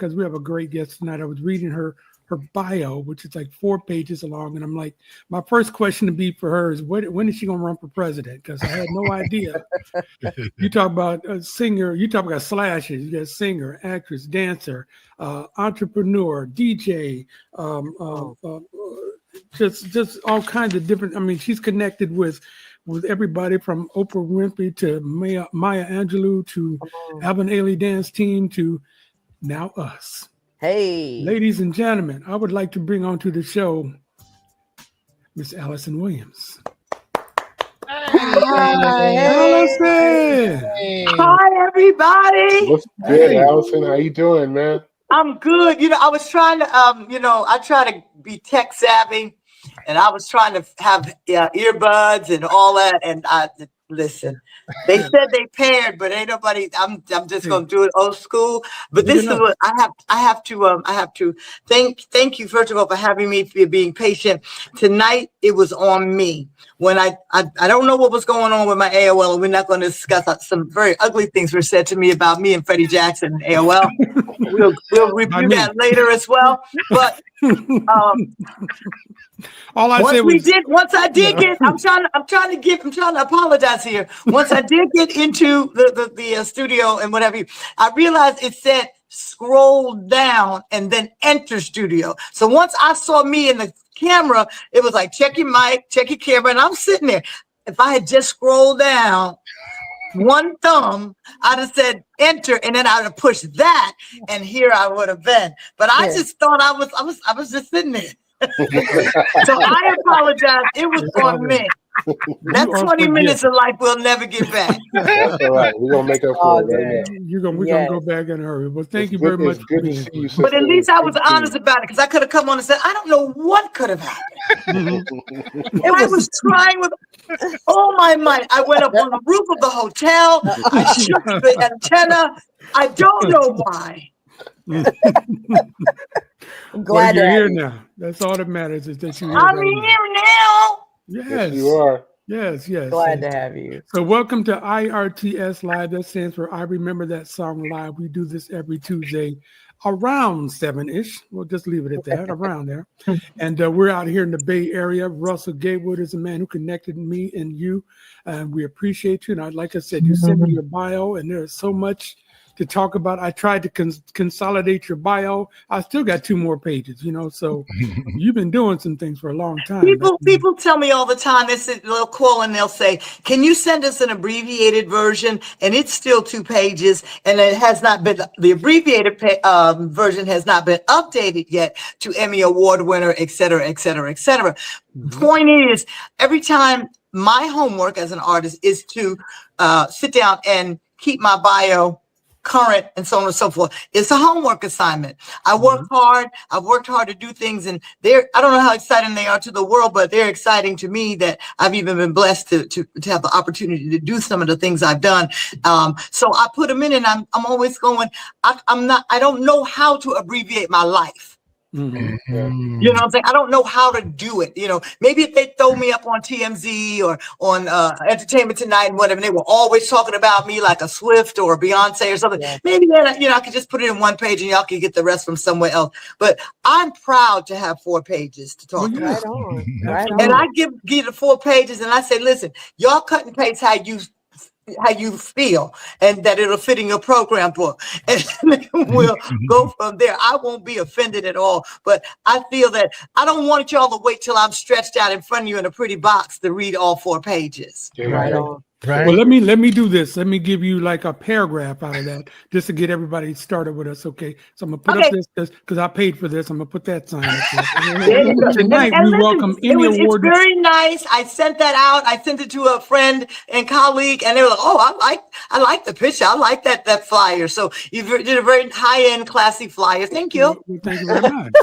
because we have a great guest tonight. I was reading her bio, which is like 4 pages long, and I'm like, my first question to be for her is, when is she going to run for president? Because I had no idea. You talk about a singer, you talk about slashes, you got singer, actress, dancer, entrepreneur, DJ, just all kinds of different. I mean, she's connected with everybody from Oprah Winfrey to Maya Angelou to Alvin Ailey Dance Team to now us. Hey, ladies and gentlemen, I would like to bring onto the show Miss ALYSON Williams. Hi, ALYSON. Hi, everybody. What's good, ALYSON? How you doing, man? I'm good. I was trying to, I try to be tech savvy, and I was trying to have earbuds and all that. And listen, they said they paired, but ain't nobody. I'm just gonna do it old school. But this is what I have to thank you first of all for having me, for being patient. Tonight it was on me. When I don't know what was going on with my AOL, and we're not going to discuss some very ugly things were said to me about me and Freddie Jackson and AOL. We'll review that later as well. But all I said was, once I did get, I'm trying to apologize here. Once I did get into the studio and whatever, I realized it said scroll down and then enter studio. So once I saw me in the camera, it was like, check your mic, check your camera, and I'm sitting there. If I had just scrolled down one thumb, I'd have said enter, and then I'd have pushed that, and here I would have been. But I just thought I was just sitting there. So I apologize. It was on me. That 20 minutes of life we'll never get back. That's all right. We're gonna make up for it right now. We're gonna go back in a hurry. Well, thank you very much. Good to see you, sister. But at least I was honest about it, because I could have come on and said, I don't know what could have happened. I was trying with all my might. I went up on the roof of the hotel. I shook the antenna. I don't know why. I'm glad you're here now. That's all that matters, is that you're here. I'm here now. Yes, you are. Yes. Glad to have you. So welcome to IRTS Live. That stands for I Remember That Song Live. We do this every Tuesday around 7-ish. We'll just leave it at that, around there. And we're out here in the Bay Area. Russell Gatewood is a man who connected me and you. And we appreciate you. And like I said, you sent me your bio, and there's so much to talk about. I tried to consolidate your bio. I still got 2 more pages, so you've been doing some things for a long time. People tell me all the time, they'll call and they'll say, can you send us an abbreviated version? And it's still 2 pages, and it has not been, the abbreviated version has not been updated yet to Emmy Award winner, et cetera, et cetera, et cetera. Point is, every time my homework as an artist is to sit down and keep my bio current and so on and so forth. It's a homework assignment. I work hard. I've worked hard to do things, and I don't know how exciting they are to the world, but they're exciting to me that I've even been blessed to have the opportunity to do some of the things I've done. So I put them in, and I'm always going, I don't know how to abbreviate my life. You know what I'm saying? I don't know how to do it. Maybe if they throw me up on TMZ or on Entertainment Tonight and whatever, and they were always talking about me like a Swift or a Beyonce or something. Yeah. Maybe then, I could just put it in 1 page and y'all can get the rest from somewhere else. But I'm proud to have 4 pages to talk about. Right on. And I give the 4 pages, and I say, listen, y'all cut and paste how you feel, and that it'll fit in your program book, and we'll go from there. I won't be offended at all, but I feel that I don't want y'all to wait till I'm stretched out in front of you in a pretty box to read all 4 pages. Right on. Right. Well, let me do this. Let me give you like a paragraph out of that, just to get everybody started with us. Okay. So I'm gonna put up this because I paid for this. I'm gonna put that sign up. Tonight we welcome Emmy Award. It's very nice. I sent that out. I sent it to a friend and colleague, and they were like, "Oh, I like the picture. I like that flyer." So you did a very high-end, classy flyer. Thank you. Well, thank you very much.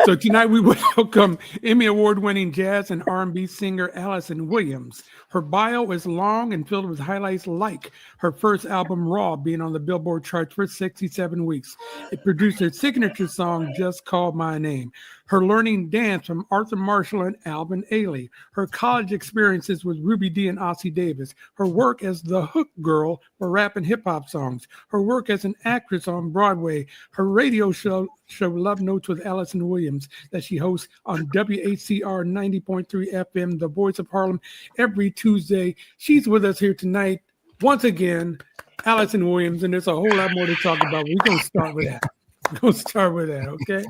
So tonight we welcome Emmy Award-winning jazz and R&B singer ALYSON Williams. Her bio is long and filled with highlights like her first album, Raw, being on the Billboard charts for 67 weeks. It produced her signature song, Just Call My Name. Her learning dance from Arthur Marshall and Alvin Ailey. Her college experiences with Ruby Dee and Ossie Davis. Her work as the hook girl for rap and hip hop songs. Her work as an actress on Broadway. Her radio show Love Notes with Allison Williams that she hosts on WHCR 90.3 FM, the voice of Harlem, every Tuesday. She's with us here tonight. Once again, Allison Williams, and there's a whole lot more to talk about. We're going to start with that. Okay?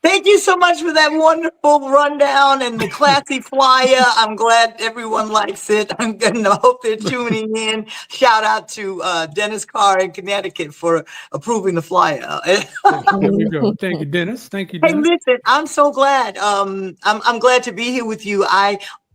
Thank you so much for that wonderful rundown and the classy flyer. I'm glad everyone likes it. I hope they're tuning in. Shout out to Dennis Carr in Connecticut for approving the flyer. There we go. Thank you, Dennis. Hey, listen, I'm so glad. I'm glad to be here with you.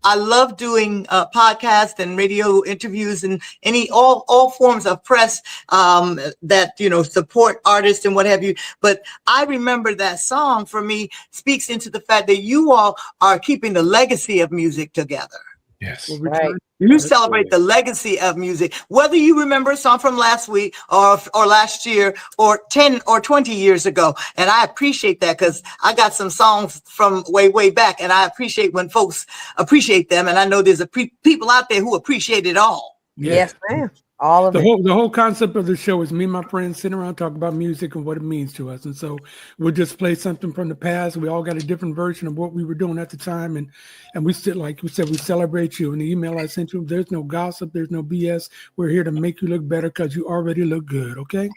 I love doing podcasts and radio interviews and all forms of press that support artists and what have you. But I remember that song for me speaks into the fact that you all are keeping the legacy of music together. Yes, right. You celebrate the legacy of music, whether you remember a song from last week or last year or 10 or 20 years ago. And I appreciate that because I got some songs from way back, and I appreciate when folks appreciate them. And I know there's people out there who appreciate it all. Yes, ma'am. All of the whole concept of the show is me and my friends sitting around talking about music and what it means to us. And so we'll just play something from the past. We all got a different version of what we were doing at the time. And we still, like we said, we celebrate you. In the email I sent you, there's no gossip, there's no BS. We're here to make you look better because you already look good, okay?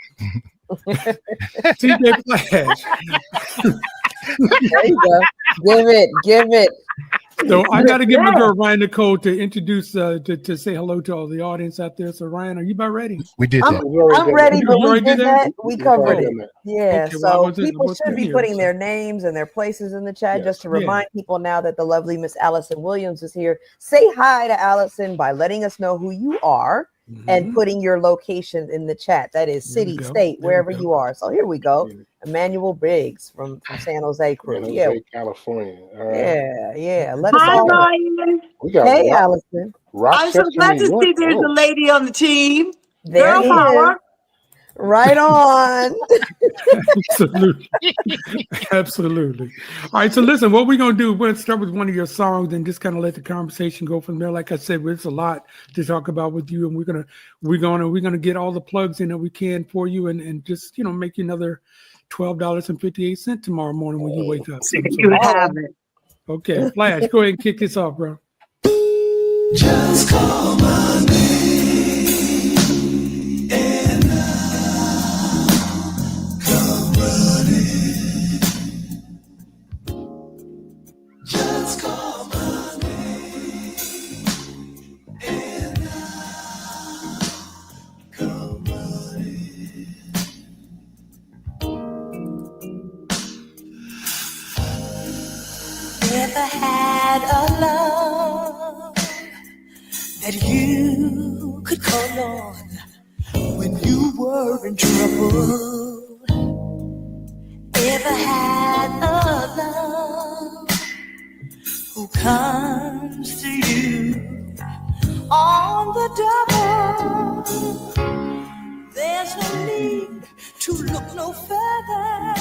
TJ Flash. There you go. Give it. So I got to get my girl Ryan Nicole to introduce to say hello to all the audience out there. So Ryan, are you about ready? We did that. I'm ready, but we did that. We covered it. Okay, Yeah. So people should be putting their names and their places in the chat just to remind people now that the lovely Miss Allison Williams is here. Say hi to Allison by letting us know who you are. And putting your location in the chat. That is city, state, wherever you are. So here we go. Emmanuel Briggs from San Jose crew. California. All right. Yeah. Let us all. Ryan. Hey, Allison. I'm so glad to see there's a lady on the team. There Girl power. Right on. Absolutely. All right. So listen, what we're gonna do, we're gonna start with one of your songs and just kind of let the conversation go from there. Like I said, there's a lot to talk about with you, and we're gonna get all the plugs in that we can for you, and just make you another $12.58 tomorrow morning when you wake up. So, you have it. Okay, Flash, go ahead and kick this off, bro. Just call my name and I'll come running. Just call my name and I'll come running. Never had a love that you could call on when you were in trouble. Ever had a love who comes to you on the double. There's no need to look no further.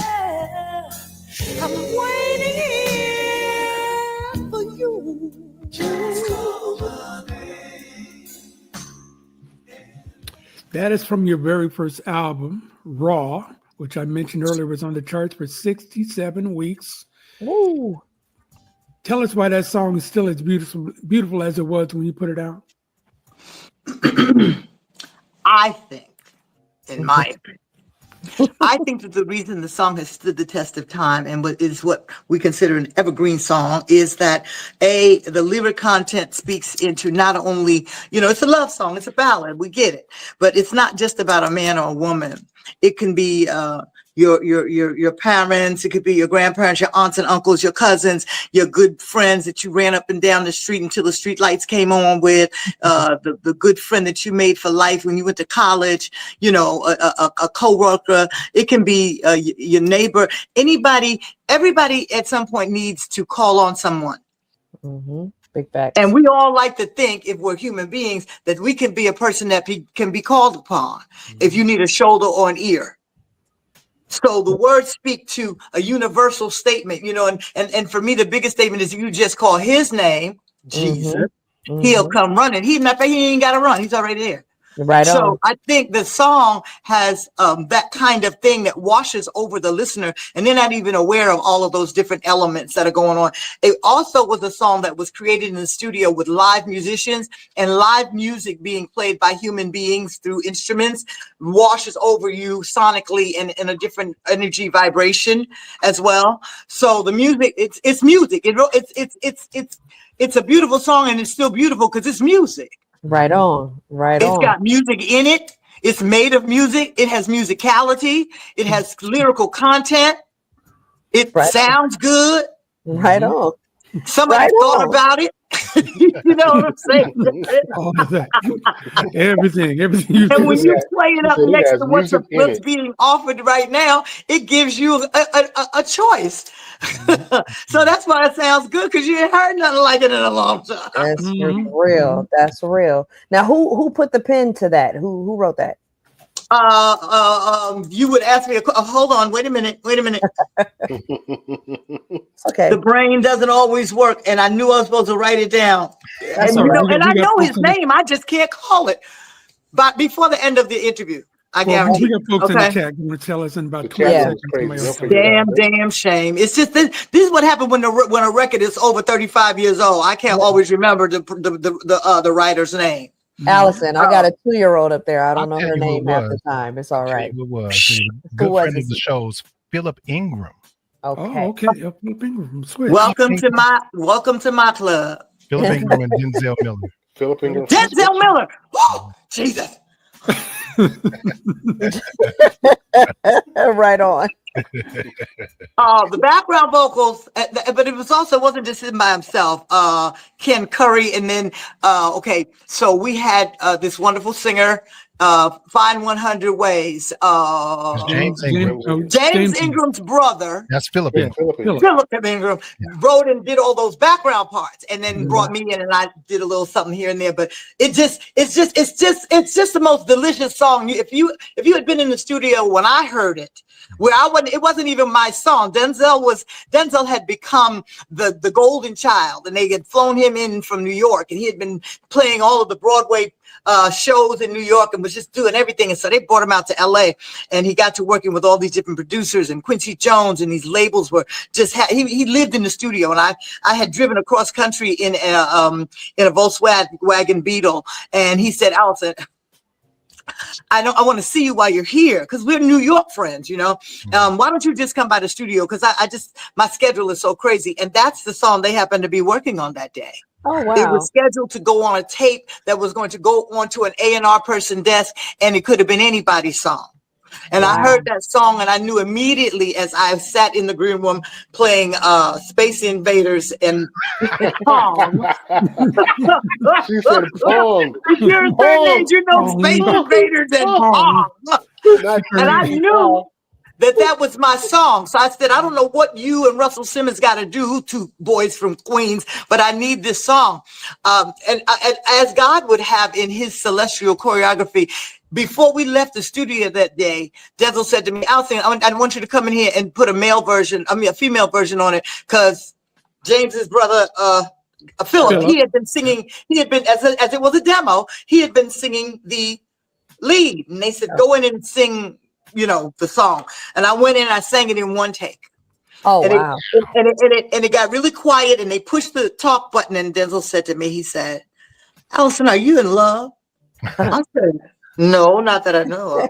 I'm waiting here for you. Just call my name. That is from your very first album, Raw, which I mentioned earlier was on the charts for 67 weeks. Woo. Tell us why that song is still as beautiful as it was when you put it out. I think, in my opinion, I think that the reason the song has stood the test of time and what we consider an evergreen song is that the lyric content speaks into not only, it's a love song, it's a ballad, we get it, but it's not just about a man or a woman. It can be your parents, it could be your grandparents, your aunts and uncles, your cousins, your good friends that you ran up and down the street until the street lights came on with, the good friend that you made for life when you went to college, a co-worker. It can be your neighbor, everybody at some point needs to call on someone. Mm-hmm. Big facts. And we all like to think, if we're human beings, that we can be a person that can be called upon if you need a shoulder or an ear. So the words speak to a universal statement, you know, and for me, the biggest statement is you just call his name, Jesus, he'll come running. He ain't got to run. He's already there. Right on. So I think the song has that kind of thing that washes over the listener, and they're not even aware of all of those different elements that are going on. It also was a song that was created in the studio with live musicians, and live music being played by human beings through instruments washes over you sonically and in a different energy vibration as well. So the music, it's music. It's a beautiful song, and it's still beautiful because it's music. Right on. Right on. It's got music in it. It's made of music. It has musicality. It has lyrical content. It sounds good. Right on. Somebody thought about it. You know what I'm saying? All of that. Everything. And when you play it up next to what's being offered right now, it gives you a choice. So that's why it sounds good, because you ain't heard nothing like it in a long time. That's real. That's real. Now, who put the pen to that? Who wrote that? You would ask me hold on, wait a minute. Okay. The brain doesn't always work, and I knew I was supposed to write it down. And I know his name, I just can't call it. But before the end of the interview, I guarantee. We got folks in the chat going to tell us in about 20 seconds. Damn shame. It's just this is what happened when a record is over 35 years old. I can't always remember the writer's name. Allison, I got a 2-year-old up there. I don't know her name half the time. It's all right. Who was good friend of the show's Philip Ingram. Okay. Oh, okay. Philip Ingram. Switch. Welcome to my club. Philip Ingram and Denzel Miller. Philip Ingram. Denzel Miller. Woo! Jesus. Right on. The background vocals, but it wasn't just him by himself. Ken Curry, and then so we had this wonderful singer, Find 100 Ways. James Ingram. James Ingram's brother. That's Philip Ingram. Philip Ingram wrote and did all those background parts, and then brought me in, and I did a little something here and there. But it's just the most delicious song. If you had been in the studio when I heard it, where it wasn't even my song. Denzel had become the golden child, and they had flown him in from New York, and he had been playing all of the Broadway shows in New York and was just doing everything. And so they brought him out to LA, and he got to working with all these different producers and Quincy Jones, and these labels were just, he lived in the studio. And I had driven across country in a Volkswagen Beetle. And he said, Allison, I want to see you while you're here, because we're New York friends, you know. Why don't you just come by the studio? Because my schedule is so crazy. And that's the song they happened to be working on that day. Oh, wow. It was scheduled to go on a tape that was going to go onto an A&R person desk, and it could have been anybody's song. And I heard that song, and I knew immediately, as I sat in the green room playing Space Invaders and Pong. She said Pong. If you're a certain age, you know Space Invaders and Pong. And I knew that was my song. So I said, I don't know what you and Russell Simmons got to do, two boys from Queens, but I need this song. And as God would have in his celestial choreography, before we left the studio that day, Denzel said to me, Allison, I want you to come in here and put a female version on it, because James's brother, Philip, he had been singing, as it was a demo, he had been singing the lead. And they said, go in and sing, the song. And I went in and I sang it in one take. Oh, wow. And it got really quiet, and they pushed the talk button, and Denzel said to me, he said, Allison, are you in love? I said, no, not that I know of.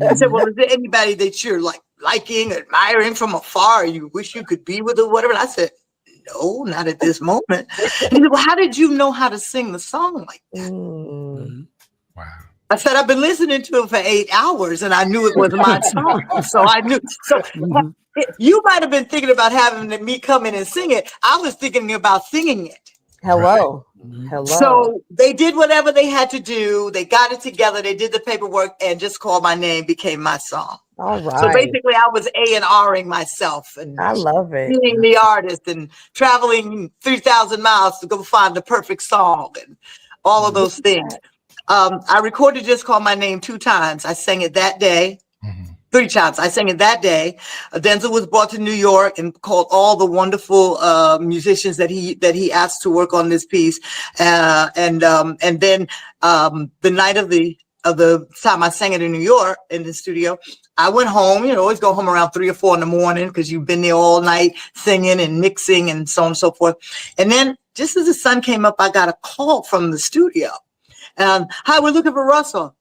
I said, well, is there anybody that you're liking, admiring from afar, you wish you could be with, or whatever? And I said, no, not at this moment. And he said, well, how did you know how to sing the song like that? Wow. I said, I've been listening to it for 8 hours, and I knew it was my song. So I knew. So you might have been thinking about having me come in and sing it. I was thinking about singing it. Hello. Right. Hello. So they did whatever they had to do. They got it together. They did the paperwork, and Just Call My Name became my song. All right. So basically, I was A&Ring myself and I love it. being the artist and traveling 3,000 miles to go find the perfect song and all of those things. I recorded Just Call My Name 2 times. I sang it that day. 3 times. I sang it that day. Denzel was brought to New York and called all the wonderful musicians that he asked to work on this piece. And then the night of the time I sang it in New York in the studio, I went home. Always go home around 3 or 4 in the morning because you've been there all night singing and mixing and so on and so forth. And then just as the sun came up, I got a call from the studio. Hi, we're looking for Russell.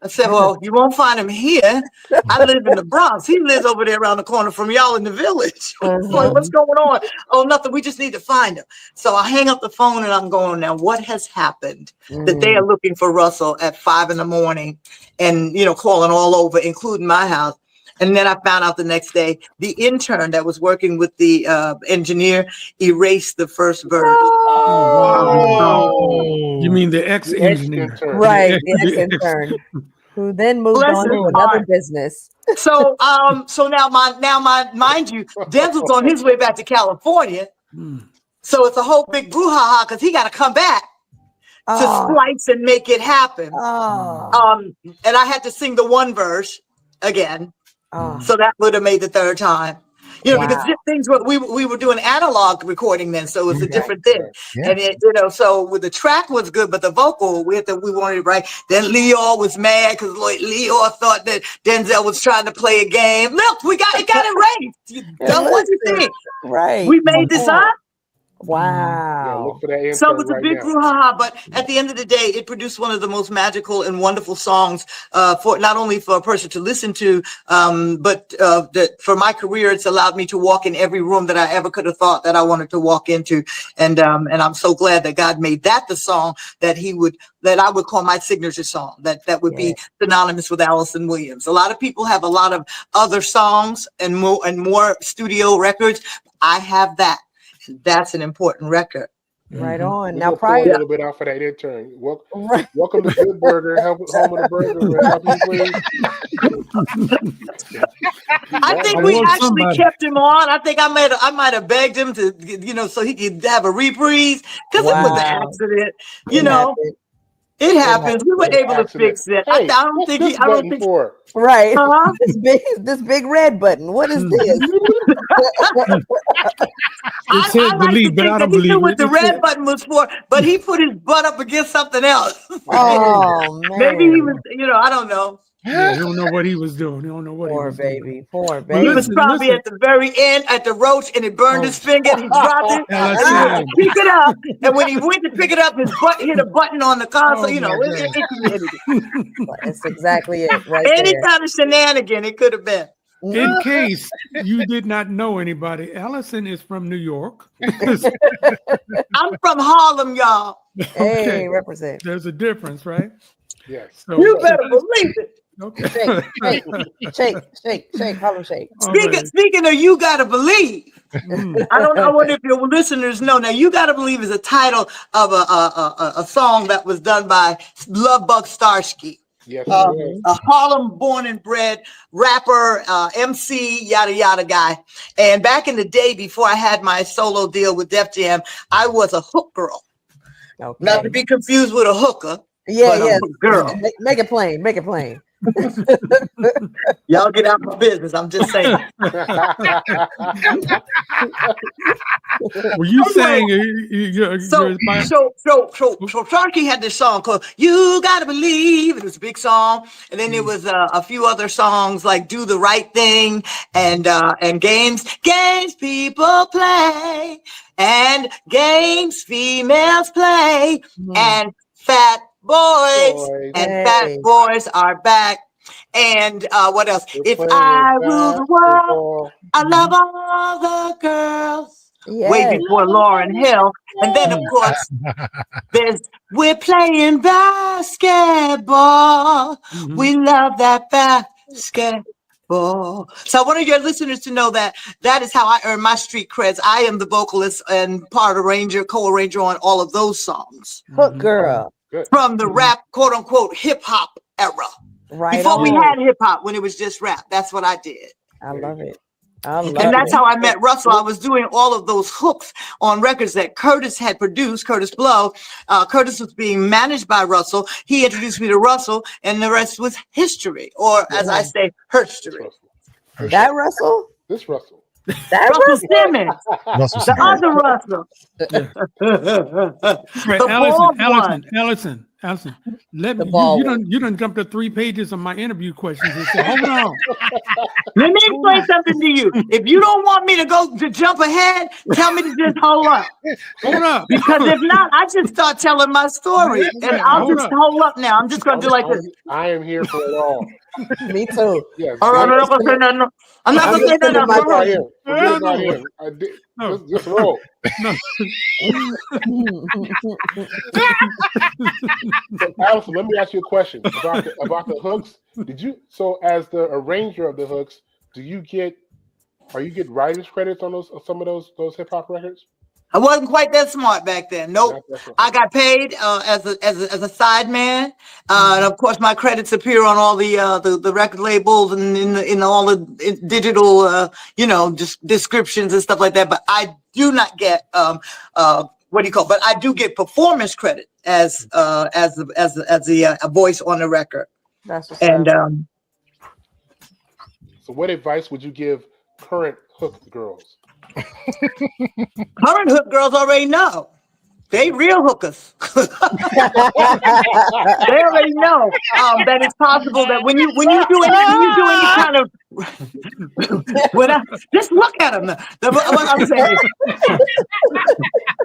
I said, well, you won't find him here. I live in the Bronx. He lives over there around the corner from y'all in the village. Like, what's going on? Oh, nothing. We just need to find him. So I hang up the phone and I'm going, now what has happened that they are looking for Russell at 5 in the morning and, calling all over, including my house. And then I found out the next day, the intern that was working with the engineer erased the first verse. Oh. You mean the ex-engineer? Right, the ex-intern. Who then moved on to another business. So now mind you, Denzel's on his way back to California. So it's a whole big brouhaha because he got to come back to splice and make it happen. And I had to sing the one verse again. So that would have made the third time. Because things we were doing analog recording then, so it's a different thing. Yeah. And so with the track was good, but the vocal we wanted it right. Then Leo was mad because Leo thought that Denzel was trying to play a game. Look, it got erased. What you think? Right. We made this up. Wow. Look for that So it was a big brouhaha, but at the end of the day, it produced one of the most magical and wonderful songs for not only for a person to listen to, but for my career, it's allowed me to walk in every room that I ever could have thought that I wanted to walk into. And I'm so glad that God made that the song that I would call my signature song, that would be synonymous with Alyson Williams. A lot of people have a lot of other songs and more studio records. I have that. That's an important record. Right on. Now, a little bit off of that intern. Welcome to Good Burger, home of the burger. I think we actually kept him on. I think I might have begged him to, so he could have a reprise because it was an accident. It happens. We were able to fix it. Hey, I don't think right. This big red button. What is this? I like to think that he knew what the red button was for, but he put his butt up against something else. Oh man. Maybe he was, I don't know. Yeah, he don't know what he was doing. He don't know what Poor he was baby. doing. Poor baby. He was probably at the very end at the roach and it burned his finger and he dropped it. And he went to pick it up. And when he went to pick it up, his butt hit a button on the console. It could be anything. That's exactly it. Right Any there. kind of shenanigan it could have been. In case you did not know anybody, Alyson is from New York. I'm from Harlem, y'all. Hey, represent. There's a difference, right? Yes. So, you better believe it. Okay. Shake, Harlem shake. Speaking of You Gotta Believe, I wonder if your listeners know. Now, You Gotta Believe is a title of a song that was done by Love Bug Starsky. Yes, a Harlem born and bred rapper, MC, yada yada guy. And back in the day, before I had my solo deal with Def Jam, I was a hook girl. Okay. Not to be confused with a hooker. Yeah. Girl. Make it plain. Make it plain. Y'all get out of my business. I'm just saying. Were you saying so Sharky had this song called You Gotta Believe. It was a big song. And then there was a few other songs like Do the Right Thing and games people play and games females play and fat boys and fat boys are back. And what else? If I rule the world, I love all the girls. Yes. Way before Lauryn Hill. And then, of course, we're playing basketball. Mm-hmm. We love that basketball. So I wanted your listeners to know that is how I earn my street creds. I am the vocalist and part arranger, co-arranger on all of those songs. Hook girl. From the rap, quote unquote, hip hop era. Right. Before we had hip hop, when it was just rap. That's what I did. I love it. And that's how I met Russell. I was doing all of those hooks on records that Curtis had produced, Curtis Blow. Curtis was being managed by Russell. He introduced me to Russell, and the rest was history, or as I say, herstory. That Russell? This Russell. That Russell Simmons. The other Russell. Allison, let me. You done jumped to 3 pages of my interview questions and said, hold on. Let me explain something to you. If you don't want me to jump ahead, tell me to just hold up. Hold up. Because if not, I just start telling my story. And I'll just hold up now. I'm just going to do like this. I am here for it all. Me too. Yes. All right, I'm not going to say nothing. I'm not going to say nothing. Just roll. No. So, Allison, let me ask you a question about the hooks. So as the arranger of the hooks, are you get writer's credits on some of those hip hop records? I wasn't quite that smart back then. Nope. I got paid as a side man, and of course my credits appear on all the record labels and in all the digital just descriptions and stuff like that. But I do not get what do you call? But I do get performance credit as a voice on the record. That's what's and up. So what advice would you give current hook girls? Current hook girls already know. They real hookers. They already know that it's possible that when you do any kind of just look at them. What I'm saying,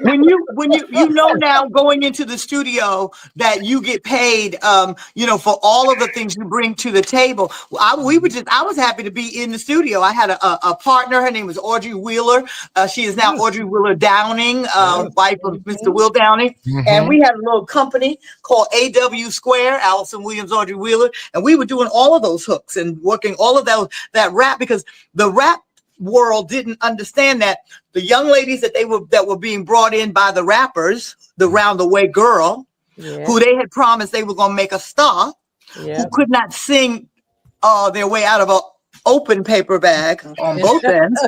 when you know now going into the studio that you get paid, for all of the things you bring to the table. I was happy to be in the studio. I had a partner. Her name was Audrey Wheeler. She is now Audrey Wheeler Downing, wife of Mr. Will Downing. And we had a little company called AW Square, Allison Williams, Audrey Wheeler, and we were doing all of those hooks and working all of that rap, because the rap world didn't understand that the young ladies that were being brought in by the rappers, the round the way girl, who they had promised they were going to make a star, who could not sing their way out of a open paper bag on both ends.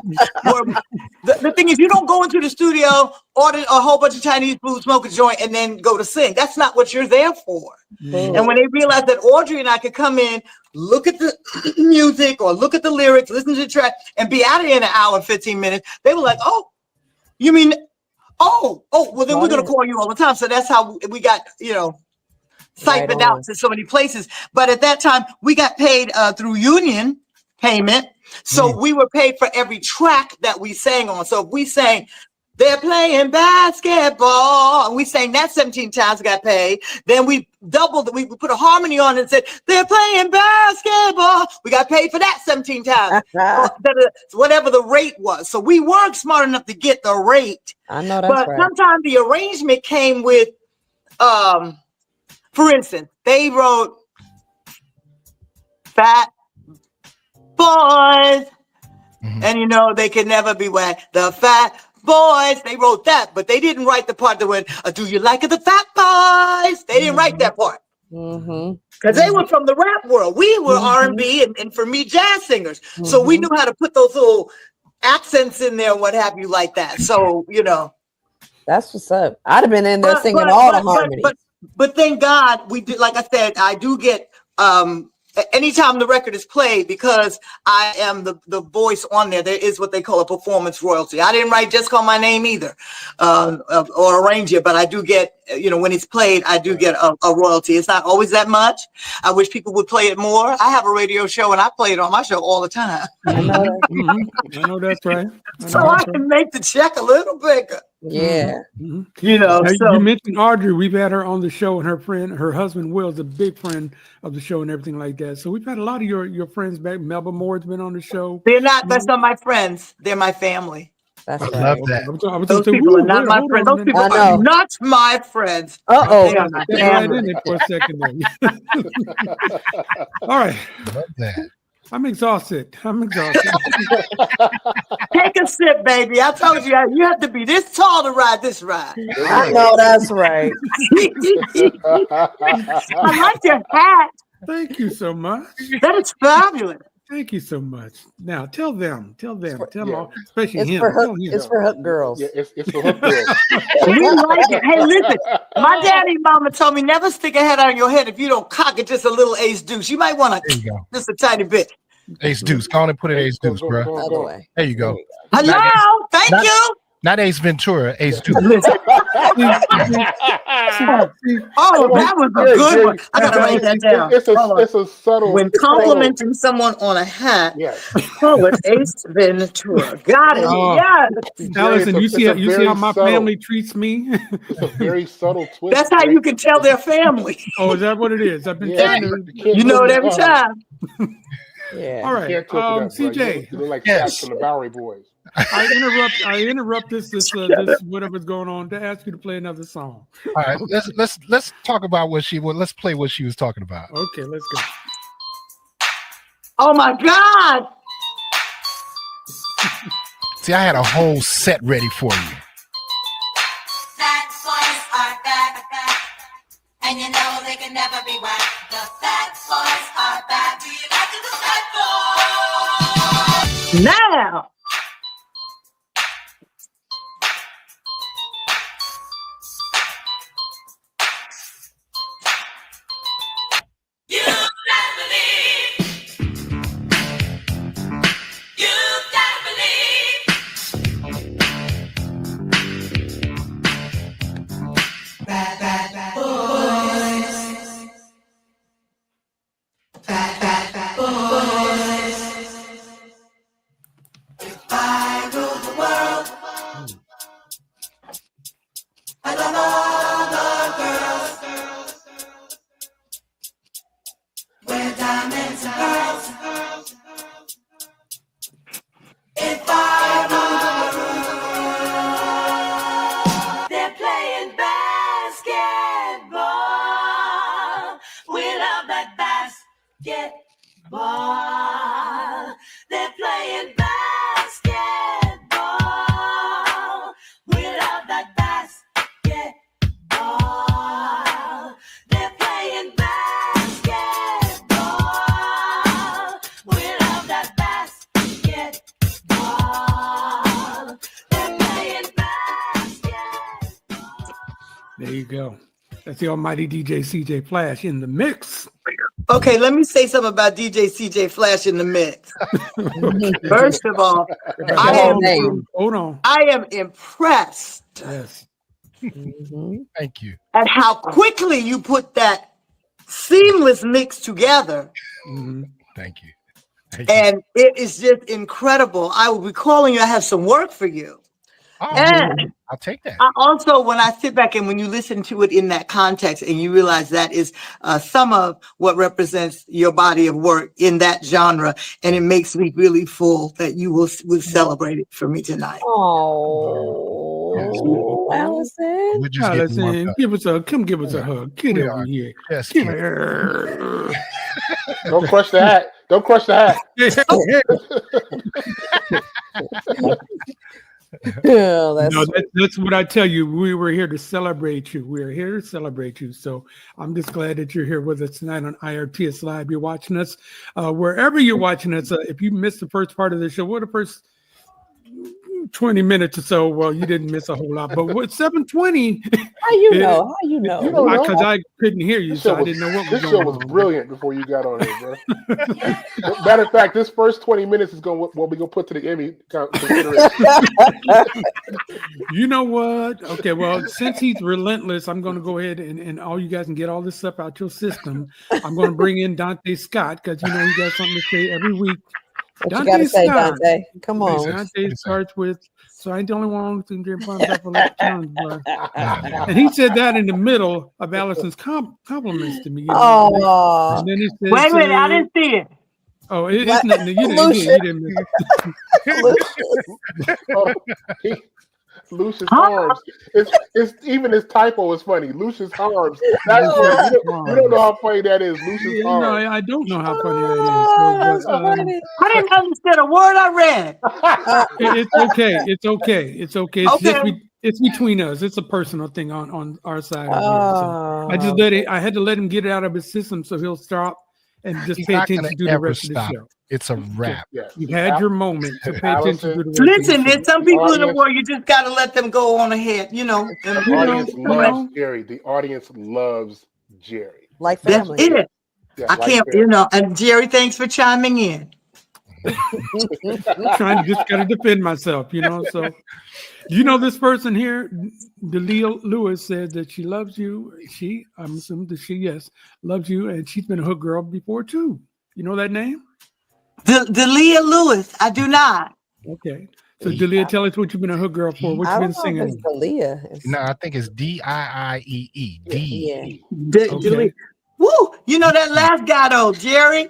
The thing is, you don't go into the studio, order a whole bunch of Chinese food, smoke a joint, and then go to sing. That's not what you're there for. And when they realized that Audrey and I could come in, look at the music or look at the lyrics, listen to the track, and be out of here in an hour and 15 minutes, they were like, oh, you mean, well, then we're going to call you all the time. So that's how we got, siphoned out to so many places. But at that time, we got paid through union payment. So we were paid for every track that we sang on. So if we sang, they're playing basketball, and we sang that 17 times, got paid. Then we doubled it. We put a harmony on it and said, they're playing basketball. We got paid for that 17 times. Whatever the rate was. So we weren't smart enough to get the rate. I know that's right. But sometimes the arrangement came with, for instance, they wrote Fat Boys, and they can never be whacked. The Fat Boys, they wrote that, but they didn't write the part that went, do you like the Fat Boys? They didn't write that part. Because they were from the rap world. We were R&B and for me, jazz singers. So we knew how to put those little accents in there, what have you, like that. So, That's what's up. I'd have been in there singing all the harmonies. But thank God we did, like I said, I do get anytime the record is played, because I am the voice on there is what they call a performance royalty. I didn't write Just Call My Name either, or arrange it, but I do get, when it's played, I do get a royalty. It's not always that much. I wish people would play it more. I have a radio show and I play it on my show all the time. I know that's right. I can make the check a little bigger. Yeah. You mentioned Audrey. We've had her on the show, and her husband Will is a big friend of the show and everything like that. So we've had a lot of your friends back. Melba Moore's been on the show. That's not my friends. They're my family. That's right. Love that. Those people are not my friends. Those people are not my friends. Uh-oh. For a second there. All right. Love that. I'm exhausted. Take a sip, baby. I told you, you have to be this tall to ride this ride. I know that's right. I like your hat. Thank you so much. That is fabulous. Thank you so much. Now tell them yeah. all, especially It's him. for hook. Tell him. It's for hook girls. Yeah, it's for hook girls. We like it. Hey, listen, my daddy and mama told me never stick a head on your head if you don't cock it just a little ace deuce. You might want There you to go. just a tiny bit. Ace deuce. Go on and put it ace deuce, bro. Other way. There you go. Hello, thank you. Not Ace Ventura, Ace deuce. Oh, that was a good one. I gotta write that down. It's a subtle. When complimenting someone on a hat, Yes. call it Ace Ventura. Got it. Oh. Yes. Allison, you see how my subtle. family treats me? It's a very subtle twist. That's how you can tell their family. Oh, is that what it is? I've been Yeah, trying to. You know it every time. Yeah. All right, You can't tilt it up, bro. CJ. You look like Yes. Shaq from the Bowery Boys. I interrupt this whatever's going on to ask you to play another song. All right, let's talk about let's play what she was talking about. Okay, let's go. Oh my God. See, I had a whole set ready for you. Fat boys are back, and you know they can never be whacked. The fat boys are back. Do you like the fat boys? Now. You gotta believe. You gotta believe. Bad boys. Bad boys. If I rule the world, I love all the girls. Wear diamonds and pearls. If I rule the world, they're playing basketball. We love that basketball. They're playing basketball. We love that basketball. They're playing basketball. We love that basketball. They're playing basketball. There you go. That's the almighty DJ CJ Flash in the mix. Okay, let me say something about DJ CJ Flash in the mix. First of all, Hold on. I am impressed Yes. Thank you. at how quickly you put that seamless mix together. Mhm. Thank you. Thank you. And it is just incredible. I will be calling you. I have some work for you. Oh, And I'll take that. I also, when I sit back and when you listen to it in that context and you realize that is some of what represents your body of work in that genre, and it makes me really full that you will celebrate it for me tonight. Oh, Allison. We're just getting warmed Allison, up. come give us a hug. Get We over are. here. Yes, Get kid. here. Don't crush the hat. Don't crush the hat. Yeah, that's No, that's what I tell you. We were here to celebrate you. We're here to celebrate you. So I'm just glad that you're here with us tonight on IRTS Live. You're watching us wherever you're watching us. If you missed the first part of the show, what the first 20 minutes or so, well, you didn't miss a whole lot. But what 720? how you know? How you know? You don't know. Because I couldn't hear you, so I didn't know what was This going show was on. brilliant before you got on here, bro. Matter of fact, this first 20 minutes is what we're gonna put to the Emmy consideration. You know what? Okay, well, since he's relentless, I'm going to go ahead and all you guys can get all this stuff out your system. I'm going to bring in Dante Scott because, you know, he got something to say every week. What you got to say, Scott. Dante? Come on. Dante starts with, so I ain't the only one who can find out for left turns, but and he said that in the middle of Allison's compliments to me. You know, Oh, and then he said, Wait a minute, I didn't see it. oh, it's nothing. You didn't miss it. Lucius Arms. It's even his typo is funny. Lucius Arms. That's funny. You don't know how funny that is. Lucius No, Arms. I don't know how funny that is. that's So, but, funny. I didn't understand a word I read. it's okay. It's okay. It's okay. It's Okay. just it's between us. It's a personal thing on our side. Of here. So Oh, I had to let him get it out of his system so he'll stop and just He's pay not attention gonna to the ever rest of the stop. show. It's a wrap. Yeah. You've had your moment, so pay attention to the rest Listen, of the there's some people in the world, you just got to let them go on ahead, you know. The And, audience you loves know. Jerry. The audience loves Jerry. Like that's family. it. Yeah, I like can't, family. you know, and Jerry, thanks for chiming in. Trying to just got to defend myself, you know. So, you know, this person here, Delia Lewis, said that she loves you. I'm assuming that she, yes, loves you, and she's been a hook girl before too. You know that name? Delia Lewis, I do not. Okay. So, Delia, tell us what you've been a hook girl for. What I you don't been know singing? if it's Dalia. No, I think it's Diiee. Yeah. Delia. Woo! You know that last guy though, Jerry.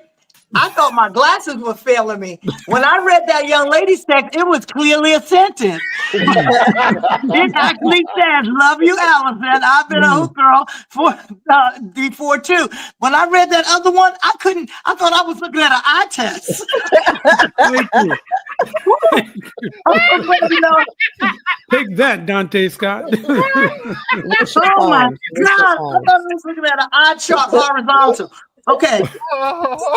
I thought my glasses were failing me. When I read that young lady's text, it was clearly a sentence. It actually says, "Love you, Allison. I've been a hook girl for before too." When I read that other one, I couldn't. I thought I was looking at an eye test. Thank you. I'm so glad you know. Take that, Dante Scott. Oh my God! I thought I was looking at an eye chart horizontal. Okay,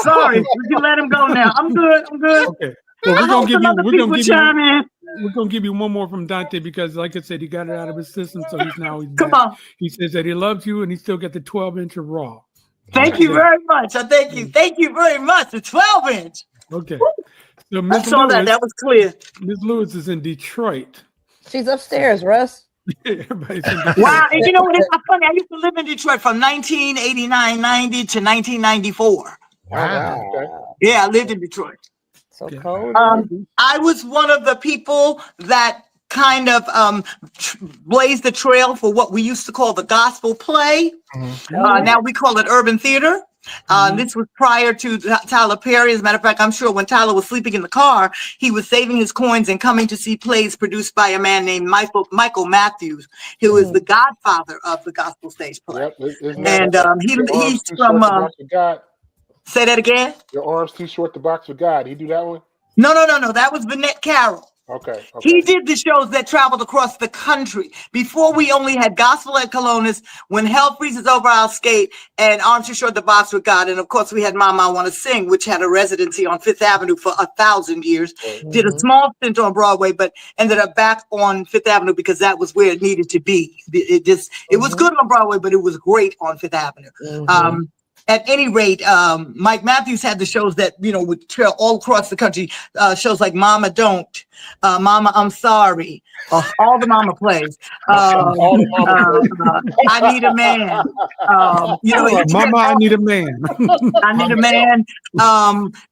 sorry. We can let him go now. I'm good. I'm good. Okay. Well, I we're gonna hope give some you. other We're people gonna give chime you. in. We're gonna give you one more from Dante because, like I said, he got it out of his system, so he's Come back. on. He says that he loves you, and he still got the 12-inch of raw. Thank you very much. I thank you. Thank you very much. The 12-inch. Okay. So I Miss saw that. Lewis, That was clear. Miss Lewis is in Detroit. She's upstairs, Russ. Everybody's in Detroit. Wow. And you know what? It's not funny. I used to live in Detroit from 1989, 90 to 1994. Wow. Okay. Yeah, I lived in Detroit. So Yeah. cold. I was one of the people that kind of blazed the trail for what we used to call the gospel play. Now we call it urban theater. This was prior to Tyler Perry. As a matter of fact, I'm sure when Tyler was sleeping in the car, he was saving his coins and coming to see plays produced by a man named Michael Matthews, who is the godfather of the gospel stage play. Yep. And he's from. Say that again. Your arms too short to box with God. He do that one? No. That was Vinette Carroll. Okay. He did the shows that traveled across the country. Before we only had Gospel at Colonus, When Hell Freezes Over Our Skate, and Arms Too Short to Box with God. And of course, we had Mama I Want to Sing, which had a residency on Fifth Avenue for 1,000 years. Did a small stint on Broadway, but ended up back on Fifth Avenue because that was where it needed to be. It was good on Broadway, but it was great on Fifth Avenue. At any rate, Mike Matthews had the shows that, would trail all across the country. Shows like Mama Don't, Mama I'm Sorry, all the Mama plays. I Need a Man. Mama, I Need a Man. I Need a Man.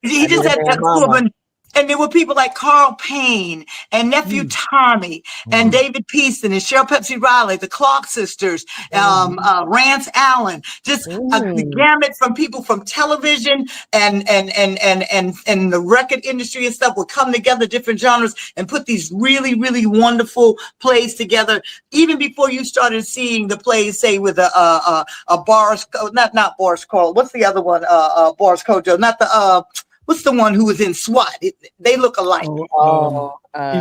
He just had that. And there were people like Carl Payne and Nephew Tommy and David Peaston and Cheryl Pepsi Riley, the Clark sisters, Rance Allen, just a gamut from people from television and the record industry and stuff would come together, different genres, and put these really, really wonderful plays together. Even before you started seeing the plays, say with a Boris, not Boris Cole, what's the other one? Boris Kojo, not the what's the one who was in SWAT? They look alike. He's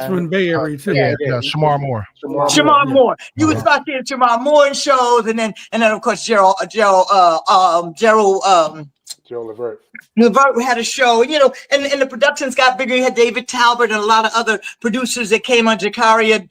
from the Bay Area too. Yeah, Shamar Moore. Shamar Moore. You would start seeing Shamar Moore in shows, and then of course Gerald Levert had a show, and the productions got bigger. You had David Talbot and a lot of other producers that came on, Jacarius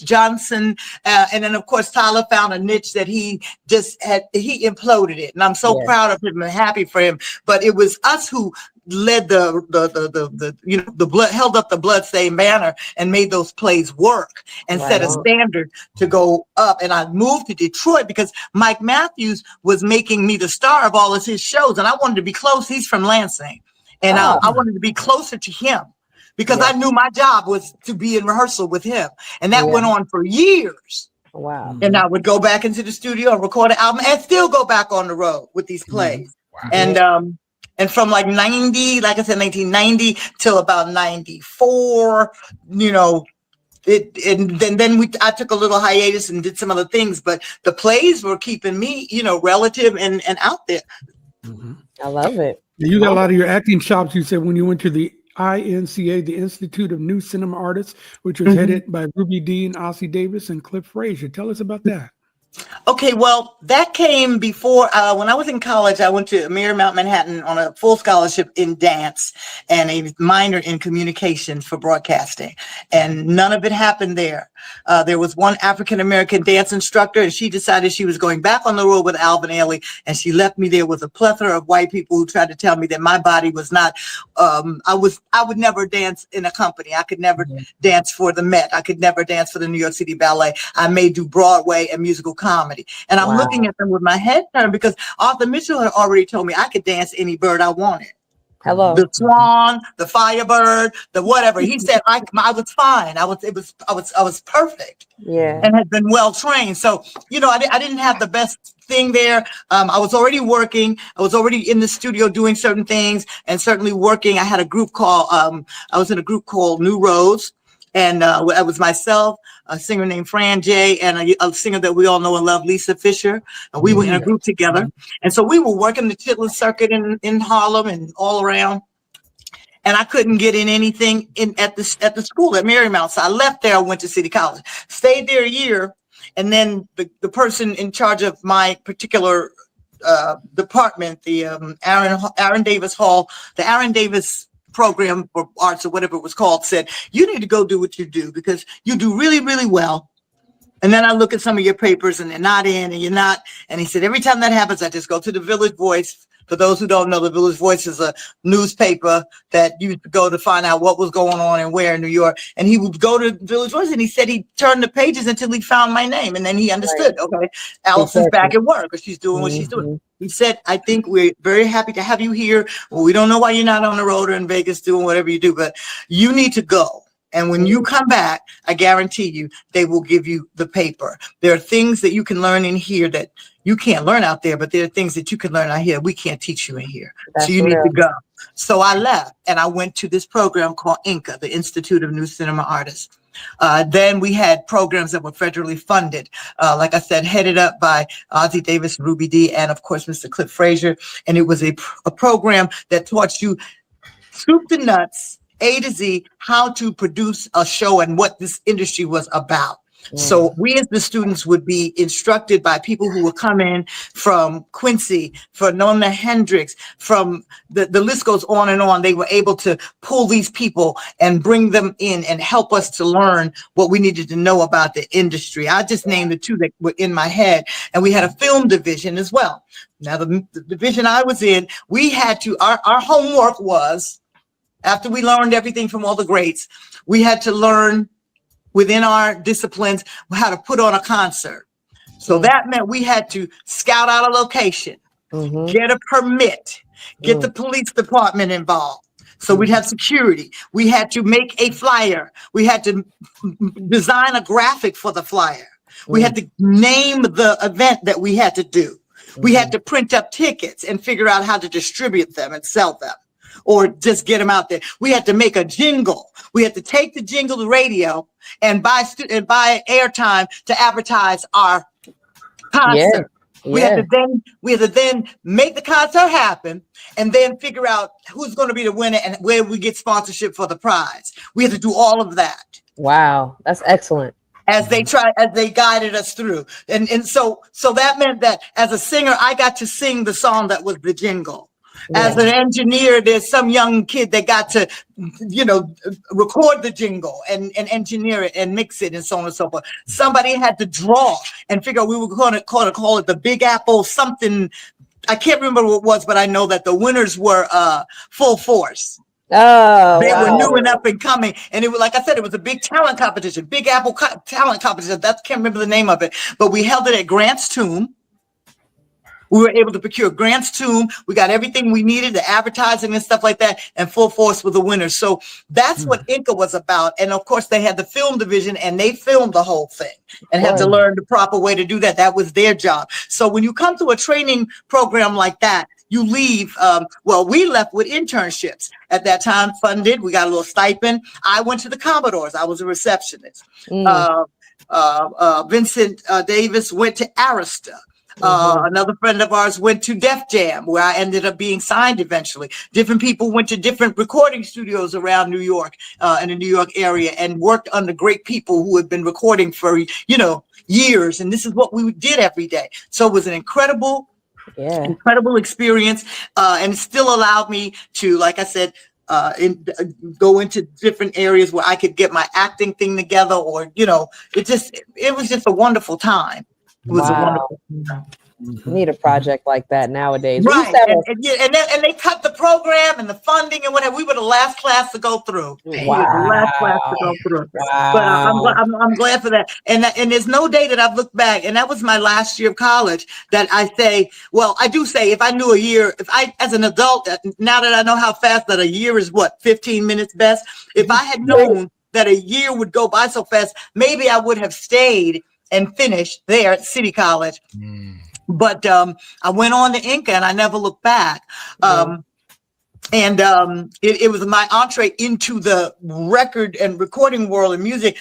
Johnson, and then of course Tyler found a niche that he imploded it, and I'm so proud of him and happy for him. But it was us who led the blood, held up the bloodstained banner and made those plays work and set a standard to go up. And I moved to Detroit because Mike Matthews was making me the star of all of his shows, and I wanted to be close. He's from Lansing, and I wanted to be closer to him because I knew my job was to be in rehearsal with him, and that went on for years. Wow. And I would go back into the studio and record an album and still go back on the road with these plays. Wow. And from like 90, like I said, 1990 till about 94, I took a little hiatus and did some other things, but the plays were keeping me, relative and out there. I love it. You got a lot of your acting chops. You said when you went to the INCA, the Institute of New Cinema Artists, which was headed by Ruby Dee and Ossie Davis and Cliff Frazier. Tell us about that. Okay, well, that came before, when I was in college, I went to Marymount Manhattan on a full scholarship in dance and a minor in communications for broadcasting. And none of it happened there. There was one African-American dance instructor, and she decided she was going back on the road with Alvin Ailey, and she left me there with a plethora of white people who tried to tell me that my body was not, I would never dance in a company. I could never dance for the Met. I could never dance for the New York City Ballet. I may do Broadway and musical comedy. And I'm looking at them with my head turned because Arthur Mitchell had already told me I could dance any bird I wanted. Hello. The swan, the firebird, the whatever. He said I was fine. I was perfect. Yeah. And had been well trained. So, you know, I didn't have the best thing there. I was already working. I was already in the studio doing certain things and certainly working. I had a group called I was in a group called New Roads. And it was myself, a singer named Fran J, and a singer that we all know and love, Lisa Fisher. And we were in a group together. And so we were working the Chitlin circuit in Harlem and all around. And I couldn't get in anything at the school at Marymount. So I left there, I went to City College, stayed there a year. And then the person in charge of my particular department, the Aaron Davis Hall, the Aaron Davis program for arts or whatever it was called, said, you need to go do what you do because you do really, really well. And then I look at some of your papers and they're not in and you're not. And he said, every time that happens, I just go to the Village Voice. For those who don't know, the Village Voice is a newspaper that used to go to find out what was going on and where in New York. And he would go to Village Voice and he said he turned the pages until he found my name. And then he understood, okay, Allison's back at work or she's doing what she's doing. He said, I think we're very happy to have you here. Well, we don't know why you're not on the road or in Vegas doing whatever you do, but you need to go. And when you come back, I guarantee you, they will give you the paper. There are things that you can learn in here that you can't learn out there, but there are things that you can learn out here we can't teach you in here. So you need to go. So I left and I went to this program called INCA, the Institute of New Cinema Artists. Then we had programs that were federally funded, like I said, headed up by Ozzie Davis, Ruby Dee, and of course, Mr. Cliff Frazier. And it was a program that taught you soup to nuts, A to Z, how to produce a show and what this industry was about. So we as the students would be instructed by people who would come in from Quincy, from Nona Hendricks, from the list goes on and on. They were able to pull these people and bring them in and help us to learn what we needed to know about the industry. I just named the two that were in my head. And we had a film division as well. Now, the division I was in, we had to, our homework was, after we learned everything from all the greats, we had to learn within our disciplines how to put on a concert. So that meant we had to scout out a location, get a permit, get the police department involved. So we'd have security. We had to make a flyer. We had to design a graphic for the flyer. We had to name the event that we had to do. We had to print up tickets and figure out how to distribute them and sell them, or just get them out there. We had to make a jingle. We had to take the jingle to radio and buy airtime to advertise our concert. We had to then make the concert happen and then figure out who's going to be the winner and where we get sponsorship for the prize. We had to do all of that. Wow, that's excellent. As they guided us through. And so that meant that as a singer, I got to sing the song that was the jingle. As an engineer, there's some young kid that got to, record the jingle and engineer it and mix it and so on and so forth. Somebody had to draw and figure out we were going to call it the Big Apple something. I can't remember what it was, but I know that the winners were Full Force. Oh, they were new and up and coming. And it was, like I said, it was a big talent competition, Big Apple talent competition. I can't remember the name of it, but we held it at Grant's Tomb. We were able to procure Grant's Tomb. We got everything we needed, the advertising and stuff like that, and Full Force were the winners. So that's what INCA was about. And of course, they had the film division and they filmed the whole thing and had to learn the proper way to do that. That was their job. So when you come to a training program like that, you leave, we left with internships at that time, funded. We got a little stipend. I went to the Commodores. I was a receptionist. Vincent Davis went to Arista. Another friend of ours went to Def Jam, where I ended up being signed eventually. Different people went to different recording studios around New York, in the New York area, and worked under great people who had been recording for, years. And this is what we did every day. So it was an incredible experience. And it still allowed me to, like I said, go into different areas where I could get my acting thing together, or, it was just a wonderful time. It was a wonderful time. We need a project like that nowadays. Right. And they cut the program and the funding and whatever. We were the last class to go through. Wow. We were the last class to go through. Wow. But I'm glad for that. And there's no day that I've looked back, and that was my last year of college, that I say, well, I do say, if I knew a year, as an adult, now that I know how fast that a year is, 15 minutes best. If I had known that a year would go by so fast, maybe I would have stayed and finished there at City College. But I went on to Inca, and I never looked back. It was my entree into the record and recording world and music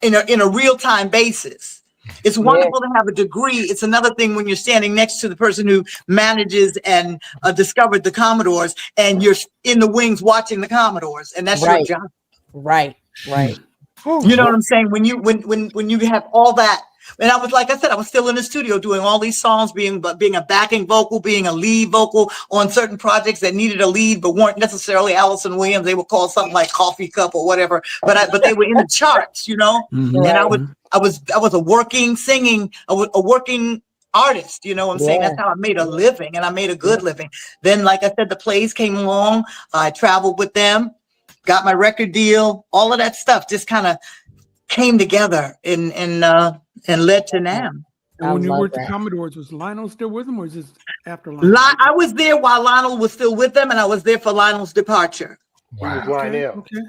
in a real-time basis. It's wonderful to have a degree. It's another thing when you're standing next to the person who manages and discovered the Commodores, and you're in the wings watching the Commodores, and that's your job. Right. You know what I'm saying? When you have all that. And I was, like I said, I was still in the studio doing all these songs, being a backing vocal, being a lead vocal on certain projects that needed a lead, but weren't necessarily Allyson Williams. They were called something like Coffee Cup or whatever, but they were in the charts, And I was a working artist, I'm saying? That's how I made a living, and I made a good living. Then, like I said, the plays came along. I traveled with them, got my record deal. All of that stuff just kind of came together and led to now. And when you worked at Commodores, was Lionel still with them, or is this after Lionel? I was there while Lionel was still with them, and I was there for Lionel's departure. He was Lionel. Okay.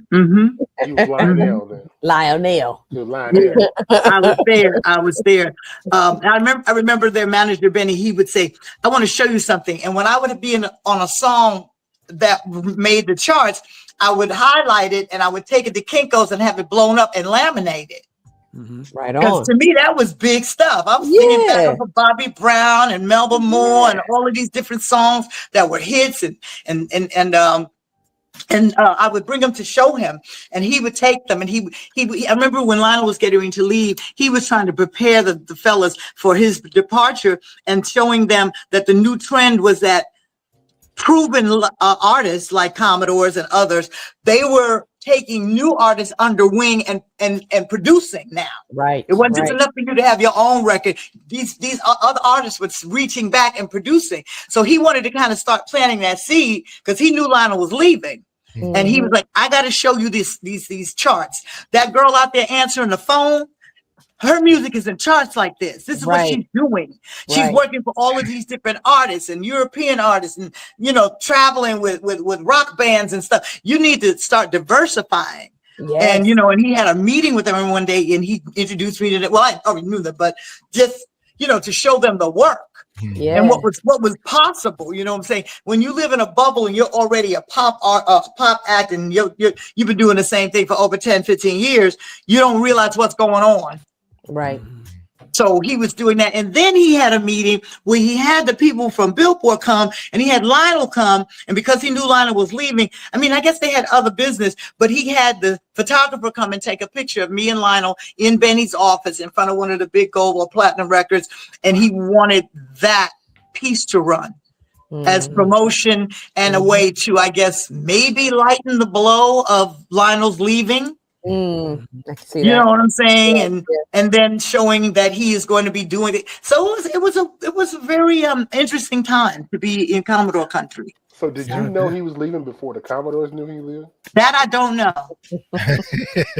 He was Lionel then. Lionel. He was Lionel. I was there. I remember their manager, Benny, he would say, I want to show you something. And when I would be on a song that made the charts, I would highlight it, and I would take it to Kinko's and have it blown up and laminated. Right on. Because to me, that was big stuff. I was singing back up for Bobby Brown and Melba Moore and all of these different songs that were hits, and I would bring them to show him, and he would take them. And I remember when Lionel was getting to leave, he was trying to prepare the fellas for his departure and showing them that the new trend was that proven artists like Commodores and others, they were taking new artists under wing and producing now. Right. It wasn't just enough for you to have your own record. These other artists were reaching back and producing. So he wanted to kind of start planting that seed, because he knew Lionel was leaving. And he was like, I got to show you these charts. That girl out there answering the phone, her music is in charts like this. This is what she's doing. She's working for all of these different artists and European artists, and traveling with rock bands and stuff. You need to start diversifying. Yes. And and he had a meeting with them one day, and he introduced me to it. Well, I already knew that, but just to show them the work. And what was possible, what I'm saying? When you live in a bubble and you're already a pop act, and you've been doing the same thing for over 10, 15 years, you don't realize what's going on. Right. So he was doing that. And then he had a meeting where he had the people from Billboard come, and he had Lionel come. And because he knew Lionel was leaving, I guess they had other business, but he had the photographer come and take a picture of me and Lionel in Benny's office in front of one of the big gold or platinum records. And he wanted that piece to run as promotion and a way to, I guess, maybe lighten the blow of Lionel's leaving. I can see you know what I'm saying? And then showing that he is going to be doing it. So it was a very interesting time to be in Commodore country. So did you know he was leaving before the Commodores knew he lived? That I don't know.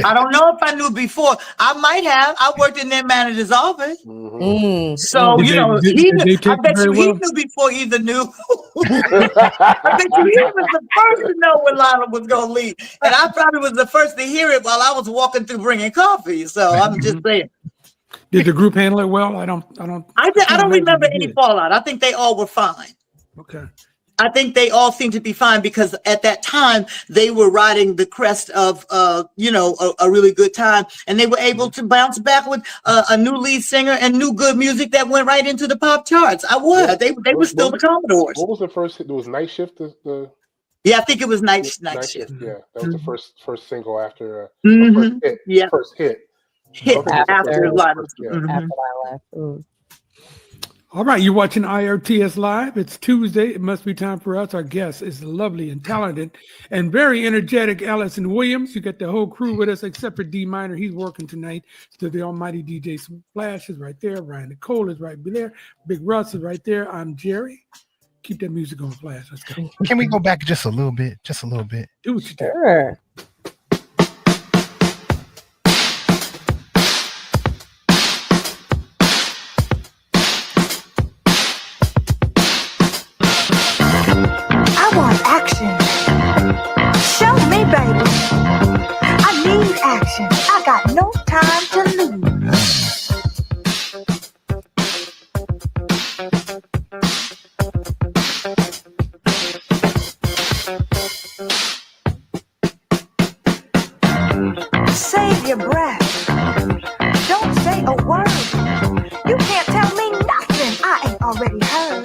I don't know if I knew before. I might have. I worked in their manager's office. So, he knew before either knew. I bet you he was the first to know when Lionel was going to leave. And I probably was the first to hear it while I was walking through bringing coffee. So I'm just saying. Did the group handle it well? I don't remember any fallout. I think they all were fine. Okay. I think they all seem to be fine because at that time they were riding the crest of, you know, a really good time, and they were able to bounce back with a new lead singer and new good music that went right into the pop charts. They were still the Commodores. What was the first hit? It was Night Shift. Yeah, I think it was Night Shift. Yeah, that was the first single after Mm-hmm. first hit. After Live. After I left. All right, you're watching IRTS Live. It's Tuesday. It must be time for us. Our guest is the lovely and talented and very energetic Alyson Williams. You got the whole crew with us except for D Minor. He's working tonight. So the almighty DJ Splash is right there. Ryan Nicole is right there. Big Russ is right there. I'm Jerry. Keep that music on, Flash. Let's go. Can we go back just a little bit? Just a little bit. Do what you do. Sure. I want action. Show me, baby. I need action. I got no time to lose. Save your breath. Don't say a word. You can't tell me nothing I ain't already heard.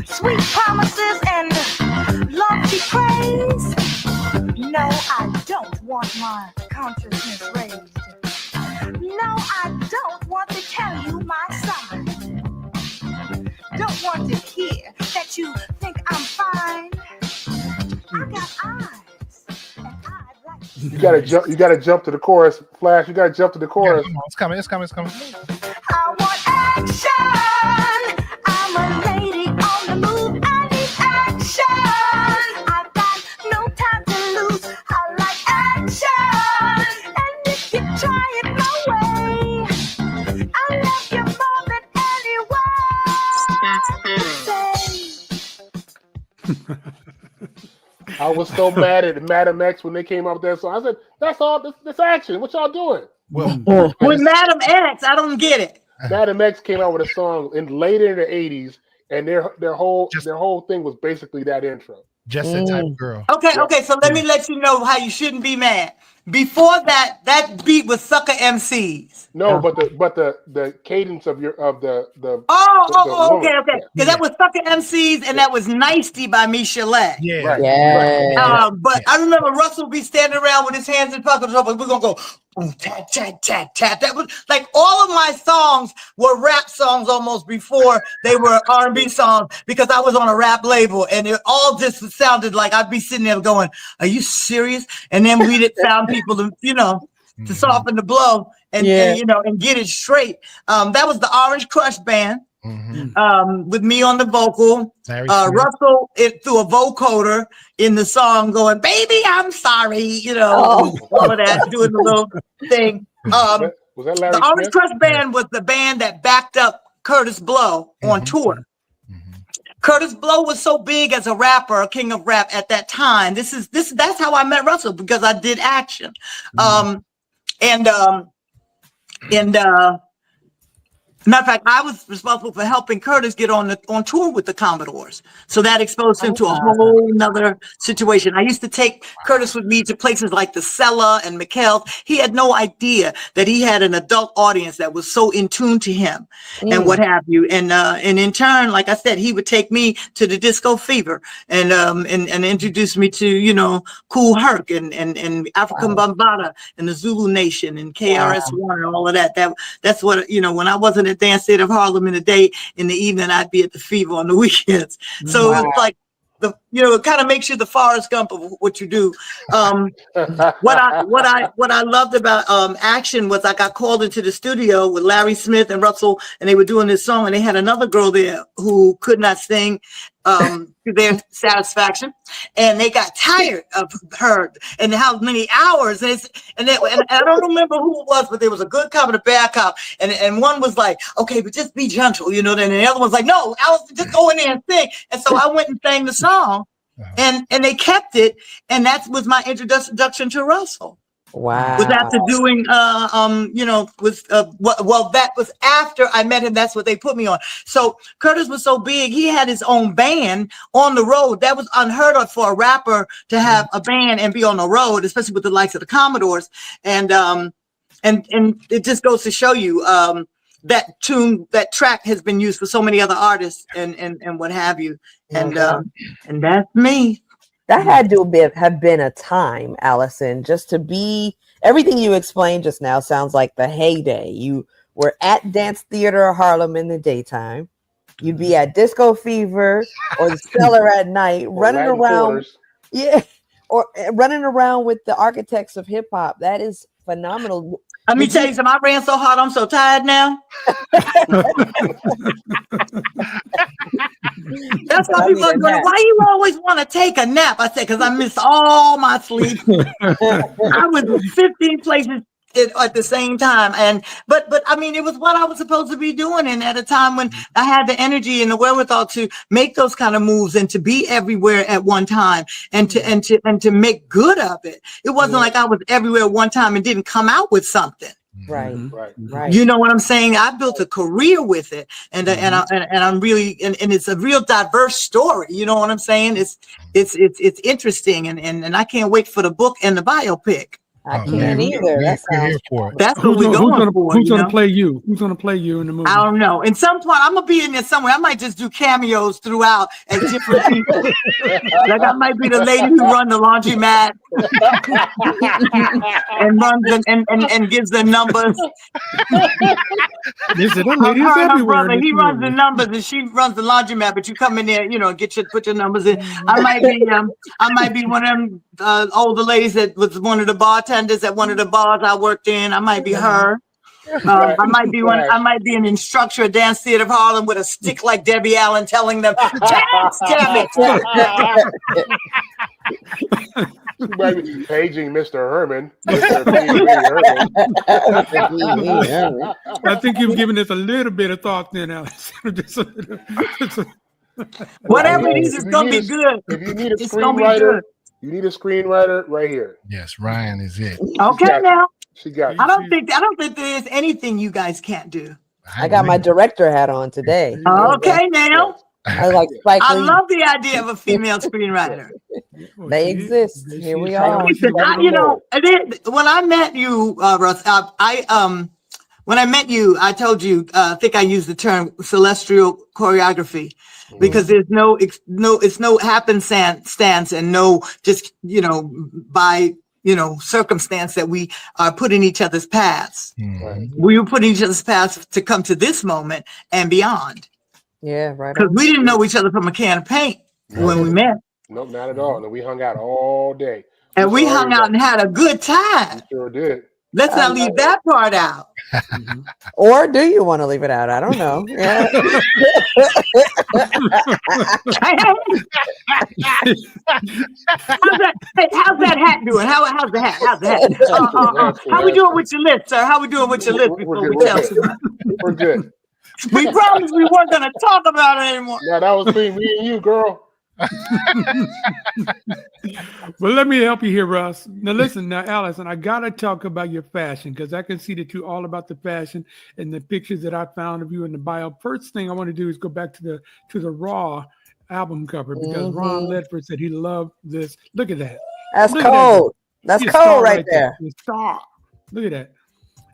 Sweet promises and lofty praise. No, I don't want my consciousness raised. No, I don't want to tell you my side. Don't want to hear that you think I'm fine. I got eyes, and I'd like to. You gotta jump to the chorus, Flash. You gotta jump to the chorus. Yeah, come on, it's coming. I want action. I'm a lady on the move. I need action. I've got no time to lose. I like action. And if you try it my way, I love you more than anyone. I was so mad at Madam X when they came up with that song. I said, "That's all. This action. What y'all doing?" Well, With Madam X, I don't get it. Madam X came out with a song later in the '80s, and their whole thing was basically that intro. just that type of girl. Okay, so let me let you know how you shouldn't be mad. Before that beat was Sucker MCs. No, but the cadence of the okay. Because that was Sucker MCs and that was Nicety by Michelet. Yeah. Right. Yeah. But I remember Russell be standing around with his hands in pockets. We're gonna go boom, tat, tat, tat, tat. That was like all of my songs were rap songs almost before they were R&B songs because I was on a rap label and it all just sounded like I'd be sitting there going, "Are you serious?" And then we'd found people to, to soften the blow and get it straight. That was the Orange Crush Band. With me on the vocal, Russell threw a vocoder in the song going, "Baby, I'm sorry," all of that, doing the little thing. Was that Larry the Orange Smith? Crush Band was the band that backed up Curtis Blow on tour. Curtis Blow was so big as a rapper, a king of rap at that time. That's how I met Russell, because I did action. Matter of fact, I was responsible for helping Curtis get on tour with the Commodores. So that exposed him to a whole nother situation. I used to take Curtis with me to places like the Cellar and McHale's. He had no idea that he had an adult audience that was so in tune to him and what have you. And in turn, like I said, he would take me to the Disco Fever and introduce me to, Cool Herc and African Bambaataa and the Zulu Nation and KRS-One and all of that. That's what, when I wasn't at Dance State of Harlem in the day, in the evening I'd be at the Fever on the weekends. So it's like it kind of makes you the Forrest Gump of what you do. What I loved about action was I got called into the studio with Larry Smith and Russell, and they were doing this song, and they had another girl there who could not sing to their satisfaction, and they got tired of her and how many hours. And I don't remember who it was, but there was a good cop and a bad cop, and one was like, "Okay, but just be gentle," and the other one's like, "No, Allison, just go in there and sing." And so I went and sang the song, and they kept it, and that was my introduction to Russell. Wow. Was after doing, that was after I met him. That's what they put me on. So Curtis was so big, he had his own band on the road. That was unheard of for a rapper to have a band and be on the road, especially with the likes of the Commodores. And it just goes to show you, that track has been used for so many other artists and what have you. And that's me. That had to have been a time, Allison, just to be everything you explained just now sounds like the heyday. You were at Dance Theater of Harlem in the daytime. You'd be at Disco Fever or the Cellar at night, running around. Yeah, or running around with the architects of hip hop. That is phenomenal. Let me tell you something. I ran so hard, I'm so tired now. That's why people are going, why you always want to take a nap? I said, because I missed all my sleep. I was 15 places at the same time. But I mean, it was what I was supposed to be doing. And at a time when I had the energy and the wherewithal to make those kind of moves and to be everywhere at one time and to make good of it. It wasn't like I was everywhere at one time and didn't come out with something. Right. You know what I'm saying? I built a career with it, and I'm really and it's a real diverse story. You know what I'm saying? It's interesting, and I can't wait for the book and the biopic. I can't either. That's what we're going for. Who's going to play you? Who's going to play you in the movie? I don't know. In some point, I'm going to be in there somewhere. I might just do cameos throughout as different people. Like I might be the lady who run the laundromat and runs and gives the numbers. Her brother, he runs the numbers and she runs the laundromat. But you come in there, put your numbers in. I might be one of them older ladies that was one of the bartenders at one of the bars I worked in. I might be her. I might be an instructor at Dance Theater of Harlem with a stick like Debbie Allen telling them, dance, damn it. She might be paging Mr. Herman. I think you've given this a little bit of thought then, Alex. Whatever it is, it's going to be good. If you need a screenwriter, you need a screenwriter right here. Yes, Ryan is it. Okay, now. She got you. I don't think there's anything you guys can't do. I got my director hat on today. Okay, now. I like Spike Lee. I love the idea of a female screenwriter. They exist. Here we are. When I met you, Russ, when I met you, I told you, I think I used the term celestial choreography because there's it's no happenstance and no just, by, circumstance that we are put in each other's paths. Mm-hmm. We were put in each other's paths to come to this moment and beyond. Yeah, right. Because we didn't know each other from a can of paint when we met. Nope, not at all. And we hung out all day. And we hung out and had a good time. Sure did. Let's not leave that part out. Or do you want to leave it out? I don't know. Yeah. How's that hat doing? How's the hat? How we doing with your lips, sir? How we doing with your lips before we tell you? We're good. We promised we weren't going to talk about it anymore. Yeah, that was between me and you, girl. Well, let me help you here, Russ. Now, listen, Allison, I got to talk about your fashion because I can see that you're all about the fashion and the pictures that I found of you in the bio. First thing I want to do is go back to the Raw album cover because Ron Ledford said he loved this. Look at that. That's cold. That's cold right there. Star. Look at that.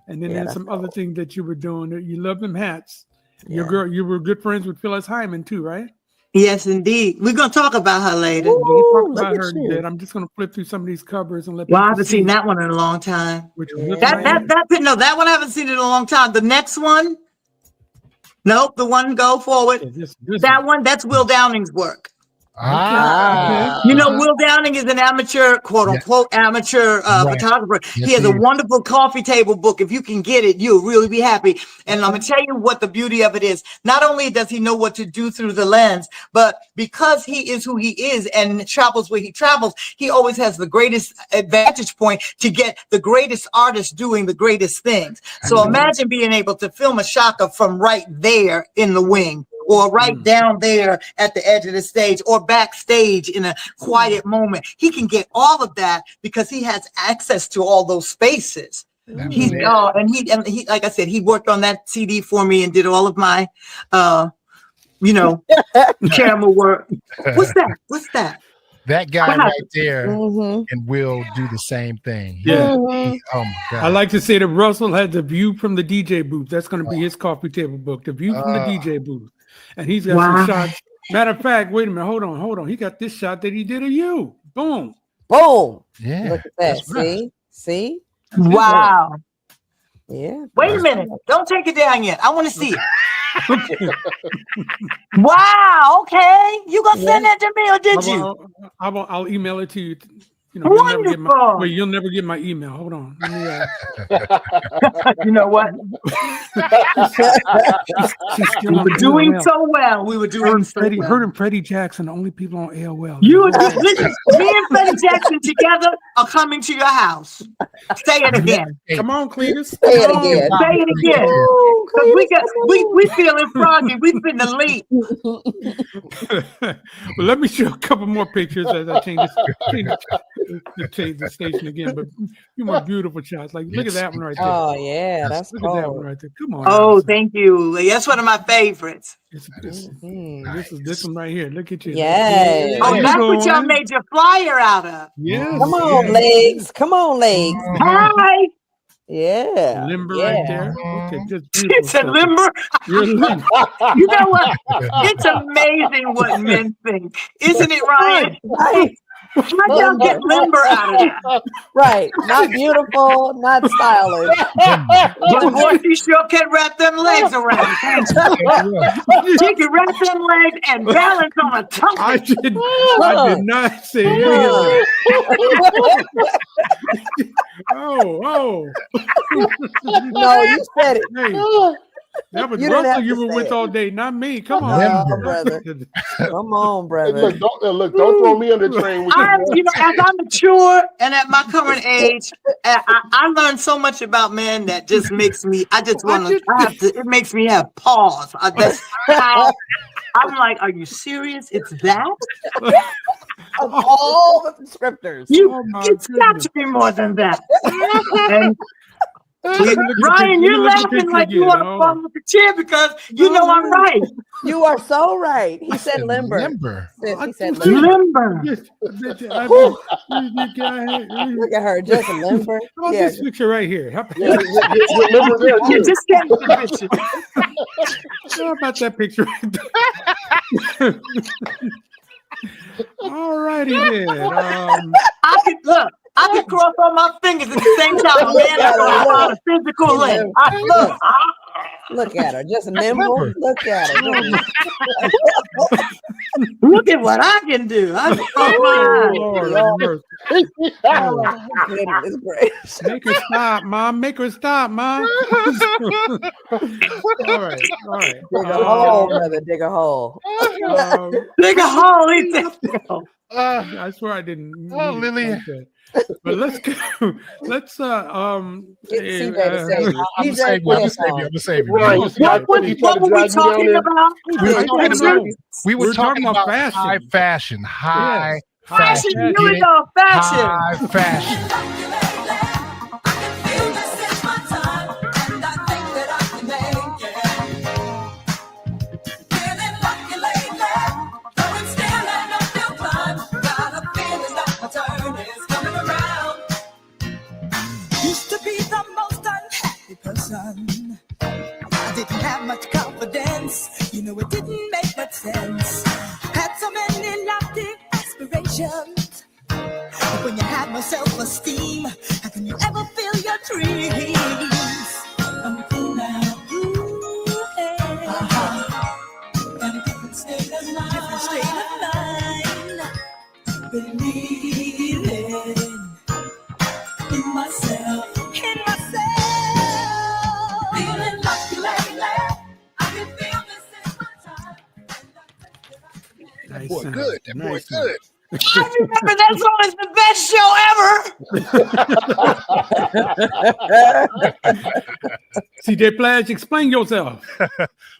And then there's some other things that you were doing. You love them hats. Your girl, you were good friends with Phyllis Hyman too, right? Yes, indeed. We're gonna talk about her later. I'm just gonna flip through some of these covers and let. Well, I haven't seen that one in a long time. That one I haven't seen in a long time. The next one, nope. The one go forward. That one, that's Will Downing's work. Will Downing is an amateur, quote unquote, amateur photographer. Yes, he has a wonderful coffee table book. If you can get it, you'll really be happy. And I'm going to tell you what the beauty of it is. Not only does he know what to do through the lens, but because he is who he is and travels where he travels, he always has the greatest advantage point to get the greatest artists doing the greatest things. So imagine being able to film a shaka from right there in the wing or right down there at the edge of the stage, or backstage in a quiet moment. He can get all of that because he has access to all those spaces. He's and he like I said, he worked on that CD for me and did all of my camera work. What's that? That guy right there and will do the same thing. Yeah. Oh my God. I like to say that Russell had the view from the DJ booth. That's going to be his coffee table book, the view from the DJ booth. And he's got some shots. Matter of fact, wait a minute. Hold on. He got this shot that he did of you. Boom. Yeah. Look at that. See? Wow. Yeah. Wait a minute. Don't take it down yet. I want to see it. Wow. Okay. You gonna send that to me, or did you? I'll email it to you. Wonderful. You'll never get my email. Hold on. Let me, you know what? We were doing so well. Her and Freddie Jackson, the only people on AOL. Listen, me and Freddie Jackson together are coming to your house. Say it again. Come on, Cletus. Say it again. Say it again. We feeling froggy. We've been the lead. Well, let me show a couple more pictures as I change the station again. But you want beautiful shots. Like, look at that one right there. Oh yeah, that's look cool. at that one right there. Come on. Oh, thank you. That's one of my favorites. This one right here. Look at you. Yes. Oh, that's what y'all made your flyer out of. Yes. Come on, legs. Come on, legs. Hi. Yeah. Limber right there. Okay, just It's a limber. You're limber. You know what? It's amazing what men think, isn't it, Ryan? Right. How y'all get limber out of that? Right. Not beautiful, not stylish. But boy, she sure can wrap them legs around. She can wrap them legs and balance on a tongue. I did not say anything. Oh. No, you said it. Hey, that was You didn't Russell have you to were say with it. all day, not me. Come on. Oh, brother. Come on, brother. Look, don't throw me on the train. With As I mature and at my current age, I learned so much about men that just makes me. It makes me have pause. That's how I'm like, are you serious? It's that? Of all the descriptors. It's got to be more than that. And Ryan, you're laughing like you want to fall off the chair because you know I'm right. You are so right. He said limber. He said limber. Limber. Look at her, just limber. How about this picture right here? How about You just can't get the picture. How about that picture right there? All righty then. I can cross all my fingers at the same time. A man that's going to find a physical link. Look at her, just nimble. Look at her. Look at what I can do. Lord. Goodness gracious. Make her stop, Mom. Make her stop, Mom. All right. Dig a hole, brother. Dig a hole. Dig a hole. I swear I didn't. Oh, Lily. Like that. But let's go. Let's get CJ to save you. I'm gonna save you. What were we talking about? We were talking about fashion. high fashion. High fashion. fashion. Here we go. Fashion. High fashion. I didn't have much confidence, it didn't make much sense. Had so many lofty aspirations, but when you have no self-esteem, how can you ever feel your dreams? Until now, got a different state of mind, believing in myself. That boy good. I remember that song is the best show ever. CJ Flash, explain yourself.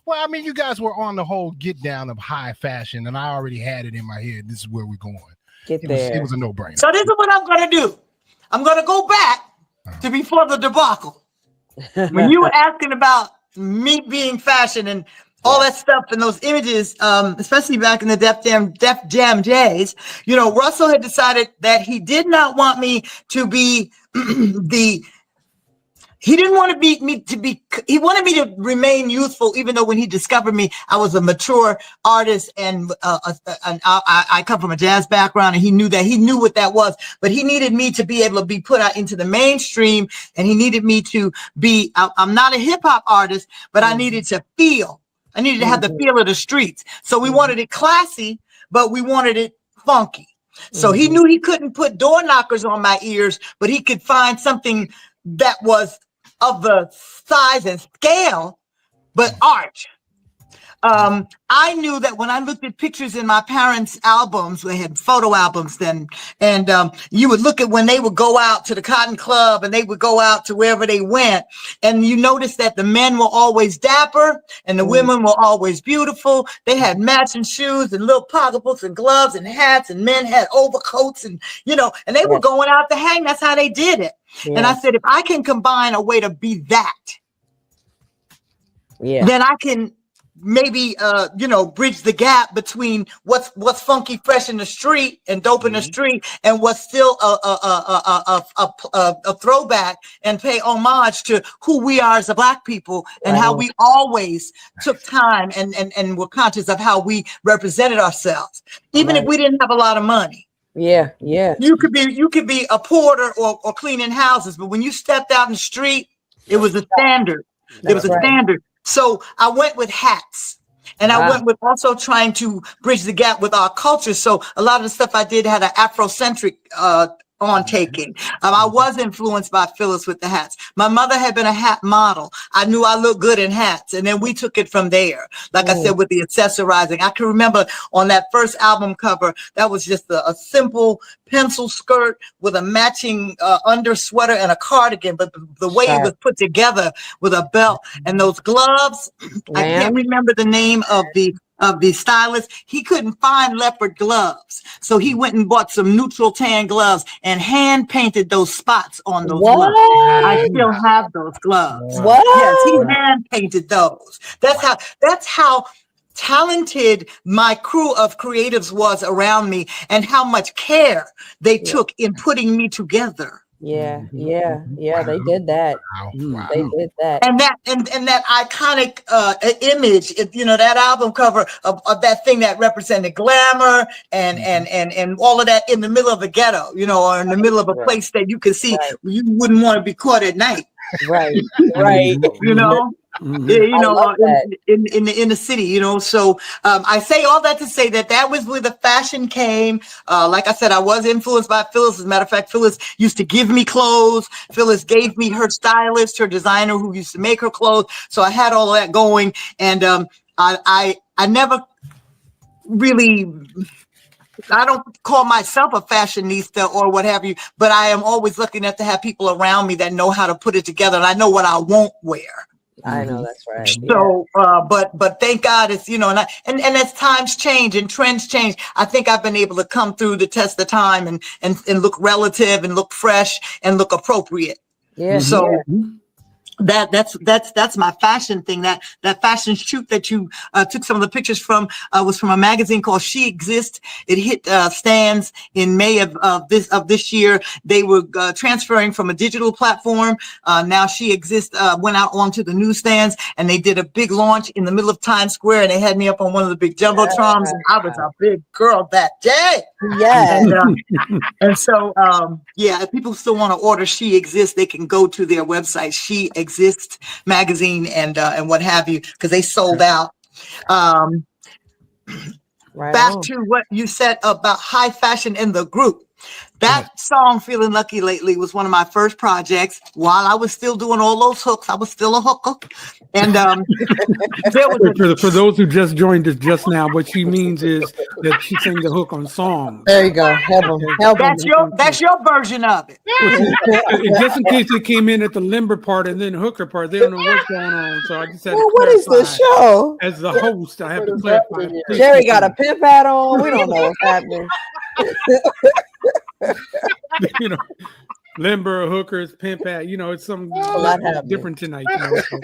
Well, I mean, you guys were on the whole get down of high fashion, and I already had it in my head. This is where we're going. It was a no-brainer. So this is what I'm going to do. I'm going to go back to before the debacle. When you were asking about me being fashion and all that stuff and those images, especially back in the Def Jam days, you know, Russell had decided that he did not want me to be he didn't want me to be, he wanted me to remain youthful, even though when he discovered me, I was a mature artist and I come from a jazz background, and he knew what that was, but he needed me to be able to be put out into the mainstream, and he needed me to be, I'm not a hip hop artist, but I needed to feel. I needed to have the feel of the streets. So we wanted it classy, but we wanted it funky. So he knew he couldn't put door knockers on my ears, but he could find something that was of the size and scale, but art. I knew that when I looked at pictures in my parents' albums, they had photo albums then, and you would look at when they would go out to the Cotton Club and they would go out to wherever they went, and you noticed that the men were always dapper and the women were always beautiful. They had matching shoes and little pocketbooks and gloves and hats, and men had overcoats, and you know, and they were going out to hang. That's how they did it. Yeah. And I said, if I can combine a way to be that, then I can maybe you know, bridge the gap between what's funky fresh in the street and dope in the street, and what's still a throwback, and pay homage to who we are as a Black people, and how we always took time and were conscious of how we represented ourselves, even if we didn't have a lot of money. You could be a porter or cleaning houses, but when you stepped out in the street, it was a standard. It was a standard. So I went with hats, and I went with also trying to bridge the gap with our culture. So a lot of the stuff I did had an Afrocentric on taking. I was influenced by Phyllis with the hats. My mother had been a hat model. I knew I looked good in hats, and then we took it from there. Like I said, with the accessorizing, I can remember on that first album cover, that was just a simple pencil skirt with a matching under sweater and a cardigan, but the way it was put together with a belt and those gloves, I can't remember the name of the stylist. He couldn't find leopard gloves, so he went and bought some neutral tan gloves and hand painted those spots on those gloves. I still have those gloves. Yes, he hand painted those. That's how talented my crew of creatives was around me, and how much care they took in putting me together. They did that. Wow. They did that. And that iconic image, you know, that album cover of that thing that represented glamour and all of that in the middle of a ghetto, you know, or in the middle of a place that you could see, you wouldn't want to be caught at night. Right. You know. You know, in the city, you know. So I say all that to say that was where the fashion came. Like I said, I was influenced by Phyllis. As a matter of fact, Phyllis used to give me clothes. Phyllis gave me her stylist, her designer, who used to make her clothes. So I had all of that going, and I never really. I don't call myself a fashionista or what have you, but I am always looking to have people around me that know how to put it together, and I know what I won't wear. I know that's right. So, but thank God it's, you know, and as times change and trends change, I think I've been able to come through the test of time and look relative and look fresh and look appropriate. So that's my fashion thing. That fashion shoot that you took some of the pictures from was from a magazine called She Exists. It hit stands in May of this year. They were transferring from a digital platform. Now She Exists went out onto the newsstands, and they did a big launch in the middle of Times Square, and they had me up on one of the big jumbotrons, and I was a big girl that day. And so if people still want to order She Exists, they can go to their website, She Exists magazine, and what have you, because they sold out. Back to what you said about high fashion in the group. That song, Feeling Lucky Lately, was one of my first projects. While I was still doing all those hooks, I was still a hooker. And there was for those who just joined us just now, what she means is that she sang the hook on songs. There you go. Help them. That's your version of it. And just in case they came in at the limber part and then hooker part, they don't know what's going on. So I just had to what is the show? As the host, I have to clarify. Jerry got a pimp hat on. We don't know what's happening. You know, limber, hookers, pimp hat. You know, it's some different tonight. You know, so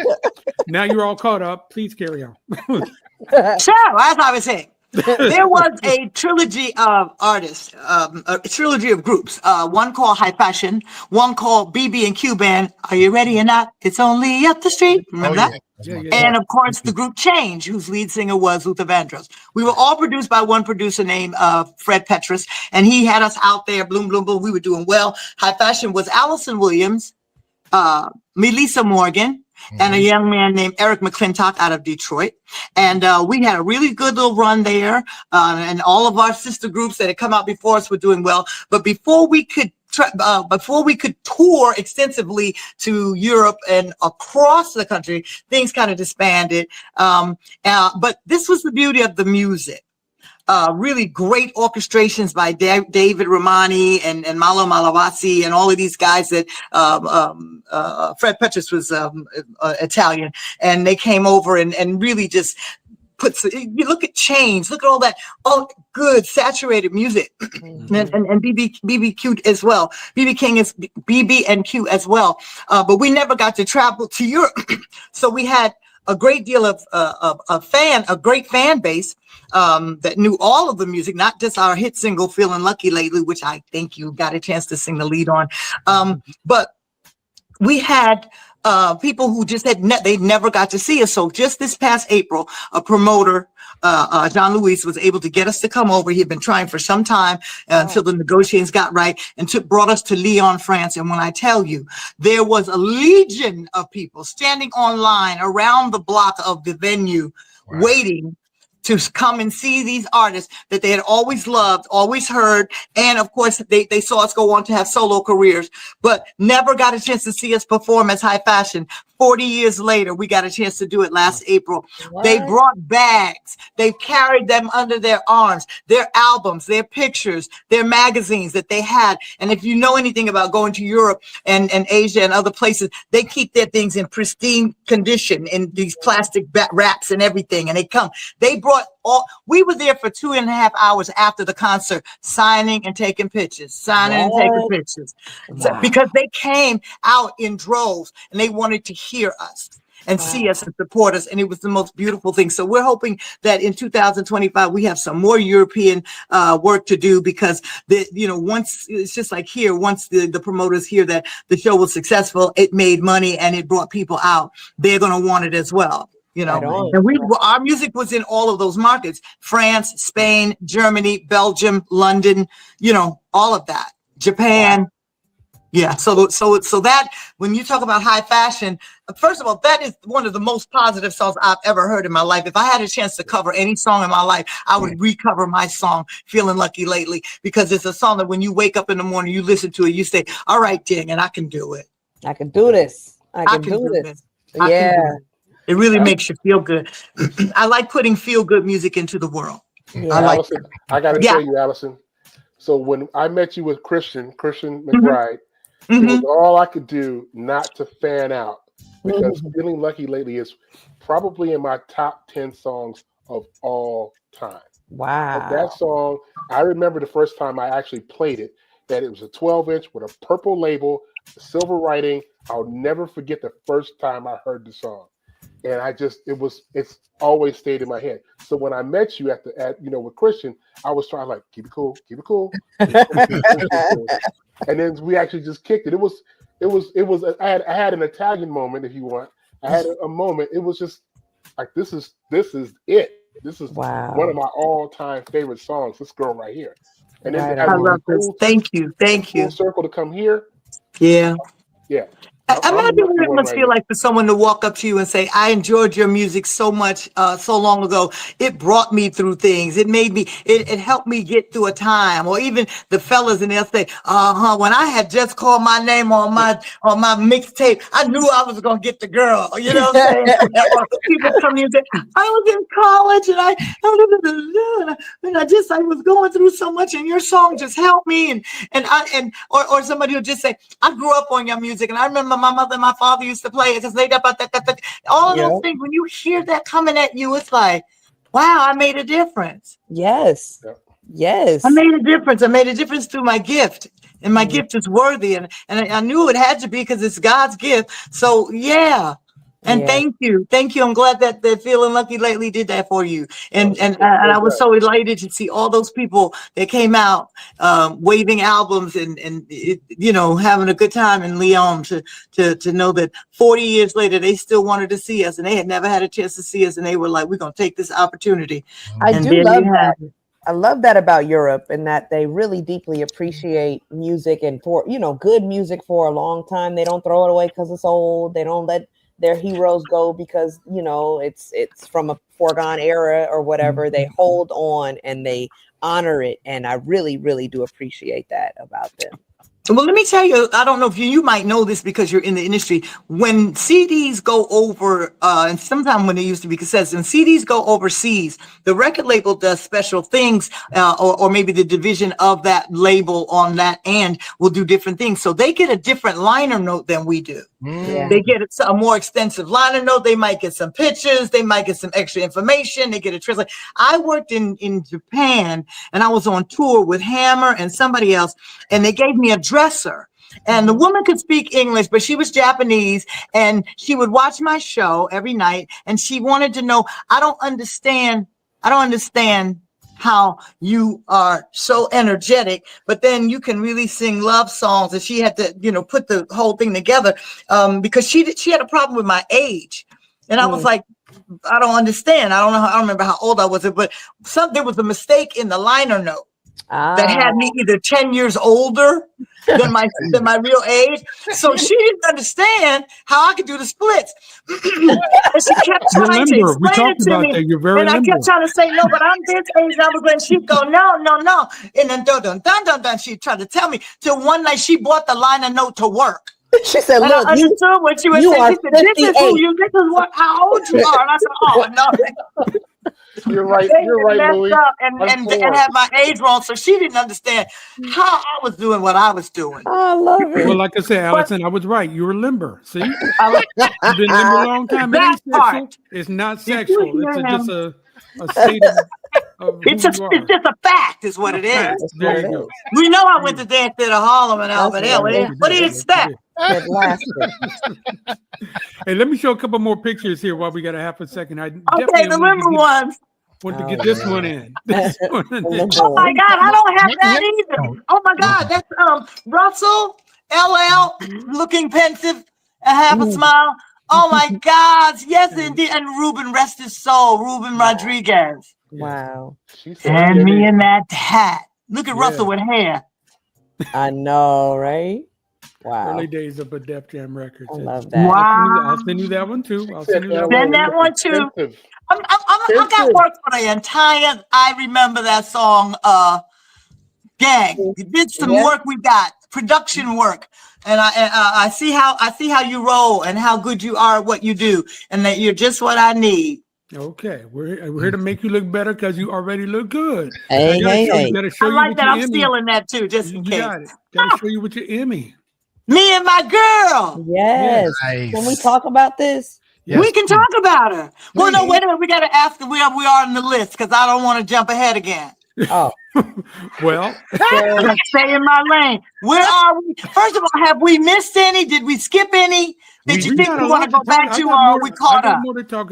now you're all caught up. Please carry on. Sure, as I was saying. There was a trilogy of artists, a trilogy of groups, one called High Fashion, one called BB and Q Band. Are you ready or not? It's only up the street. Remember that? Yeah. And of course, the group Change, whose lead singer was Luther Vandross. We were all produced by one producer named Fred Petrus, and he had us out there, boom, boom, boom. We were doing well. High Fashion was Alyson Williams, Melissa Morgan, and a young man named Eric McClintock out of Detroit. And we had a really good little run there. And all of our sister groups that had come out before us were doing well. But before we could tour extensively to Europe and across the country, things kind of disbanded. But this was the beauty of the music. Really great orchestrations by David Romani and Malo Malavasi and all of these guys that Fred Petrus was Italian, and they came over and really just you look at Change, look at all that, good saturated music, and BB Q as well. BB King is BB and Q as well. But we never got to travel to Europe, so we had a great deal of a great fan base that knew all of the music, not just our hit single "Feeling Lucky Lately," which I think you got a chance to sing the lead on. But we had people who just they never got to see us. So just this past April, a promoter, John Luis, was able to get us to come over. He had been trying for some time until the negotiations got right, and brought us to Lyon, France. And when I tell you, there was a legion of people standing online around the block of the venue, waiting to come and see these artists that they had always loved, always heard. And of course, they saw us go on to have solo careers, but never got a chance to see us perform as High Fashion. 40 years later, we got a chance to do it last April. What? They brought bags. They carried them under their arms, their albums, their pictures, their magazines that they had. And if you know anything about going to Europe and Asia and other places, they keep their things in pristine condition in these plastic wraps and everything. And they brought we were there for 2.5 hours after the concert, signing and taking pictures, So, because they came out in droves and they wanted to hear us and see us and support us. And it was the most beautiful thing. So we're hoping that in 2025, we have some more European work to do, because once it's just like here, once the promoters hear that the show was successful, it made money and it brought people out, they're going to want it as well. And our music was in all of those markets: France, Spain, Germany, Belgium, London, all of that, Japan. Yeah. So that when you talk about High Fashion, first of all, that is one of the most positive songs I've ever heard in my life. If I had a chance to cover any song in my life, I would recover my song, Feeling Lucky Lately, because it's a song that when you wake up in the morning, you listen to it, you say, all right, dang, and I can do it. I can do this. I can do this. Yeah. It really makes you feel good. I like putting feel good music into the world. Yeah. Alyson, I got to tell you, Alyson. So when I met you with Christian McBride, it was all I could do not to fan out, because Feeling Lucky Lately is probably in my top 10 songs of all time. Wow. Like that song, I remember the first time I actually played it, that it was a 12-inch with a purple label, silver writing. I'll never forget the first time I heard the song. And it's always stayed in my head. So when I met you with Christian, I was trying keep it cool. And then we actually just kicked it. It was, I had an Italian moment, if you want. I had a moment. It was just like, this is it. This is one of my all-time favorite songs. This girl right here. And then I love this. Thank you. Full circle to come here. Yeah. Yeah. Imagine what it must feel like for someone to walk up to you and say, I enjoyed your music so much so long ago. It brought me through things. It made me, it helped me get through a time. Or even the fellas, and they'll say, when I had just called my name on my mixtape, I knew I was going to get the girl. You know what I'm saying? Or people come to you and say, I was in college and I was going through so much and your song just helped me. Or somebody will just say, I grew up on your music and I remember my mother and my father used to play it. Just laid up all of those things. When you hear that coming at you, it's like, wow, I made a difference. Yes. Yes. I made a difference. I made a difference through my gift. And my gift is worthy. And I knew it had to be because it's God's gift. So yeah. And thank you. Thank you. I'm glad that Feeling Lucky Lately did that for you. And I was so elated to see all those people that came out waving albums and having a good time in Lyon to know that 40 years later, they still wanted to see us and they had never had a chance to see us. And they were like, we're going to take this opportunity. I do love that. I love that about Europe and that they really deeply appreciate music and for, good music for a long time. They don't throw it away because it's old. They don't let their heroes go because it's from a foregone era or whatever. They hold on and they honor it, and I really, really do appreciate that about them. Well, let me tell you, I don't know if you might know this because you're in the industry. When CDs go over, and sometimes when they used to be cassettes, and CDs go overseas, the record label does special things, or maybe the division of that label on that end will do different things. So they get a different liner note than we do. Yeah. They get a more extensive liner note. They might get some pictures. They might get some extra information. They get a translation. I worked in Japan, and I was on tour with Hammer and somebody else, and they gave me a dresser. And the woman could speak English, but she was Japanese, and she would watch my show every night, and she wanted to know, I don't understand how you are so energetic, but then you can really sing love songs. And she had to, put the whole thing together because she had a problem with my age. And I was like, I don't understand. I don't remember how old I was, but there was a mistake in the liner note that had me either 10 years older than my real age. So she didn't understand how I could do the splits. And she kept trying to explain it to me. And I kept trying to say, no, but I'm this age. And she'd go, no. And then dun, she'd try to tell me till one night she bought the liner note to work. She said, look, I understood what she was saying. She said, this is who you, this is how old you are. And I said, oh, no. You're right, Louis. And have my age wrong, so she didn't understand how I was doing what I was doing. I love it. Well, like I said, Allison, I was right. You were limber. See, you've been limber a long time. It ain't sexual. It's not sexual. It's just a state of it's just a fact, is what it is. There you go. We know I went to dance at Harlem and Albert Hill. What do you expect? Hey, let me show a couple more pictures here while we got a half a second. Okay, the limber ones. Want to get this one in. Oh my God, I don't have that either. Oh my God, that's Russell LL looking pensive and have a smile. Oh my God, yes indeed. And Ruben, rest his soul, Ruben Rodriguez. Wow. And me in that hat. Look at Russell with hair. I know, right? Wow. Early days of a Def Jam Records. I love that. Wow. I'll send you that one too. Send that one too. I got work for the entire I Remember That Song gang. We did some work, we got production work. And I see how you roll and how good you are at what you do, and that you're just what I need. Okay, we're here to make you look better because you already look good. Hey. I like that. I'm stealing that too, just in case. Got to show you with your Emmy. Me and my girl. Yes. Nice. Can we talk about this? Yes. We can talk about her. Well, no, wait a minute. We got to ask if we are on the list because I don't want to jump ahead again. Oh. Well, stay in my lane. Where are we? First of all, have we missed any? Did we skip any? Did you think we want to go back to, or are we caught up? I got more to talk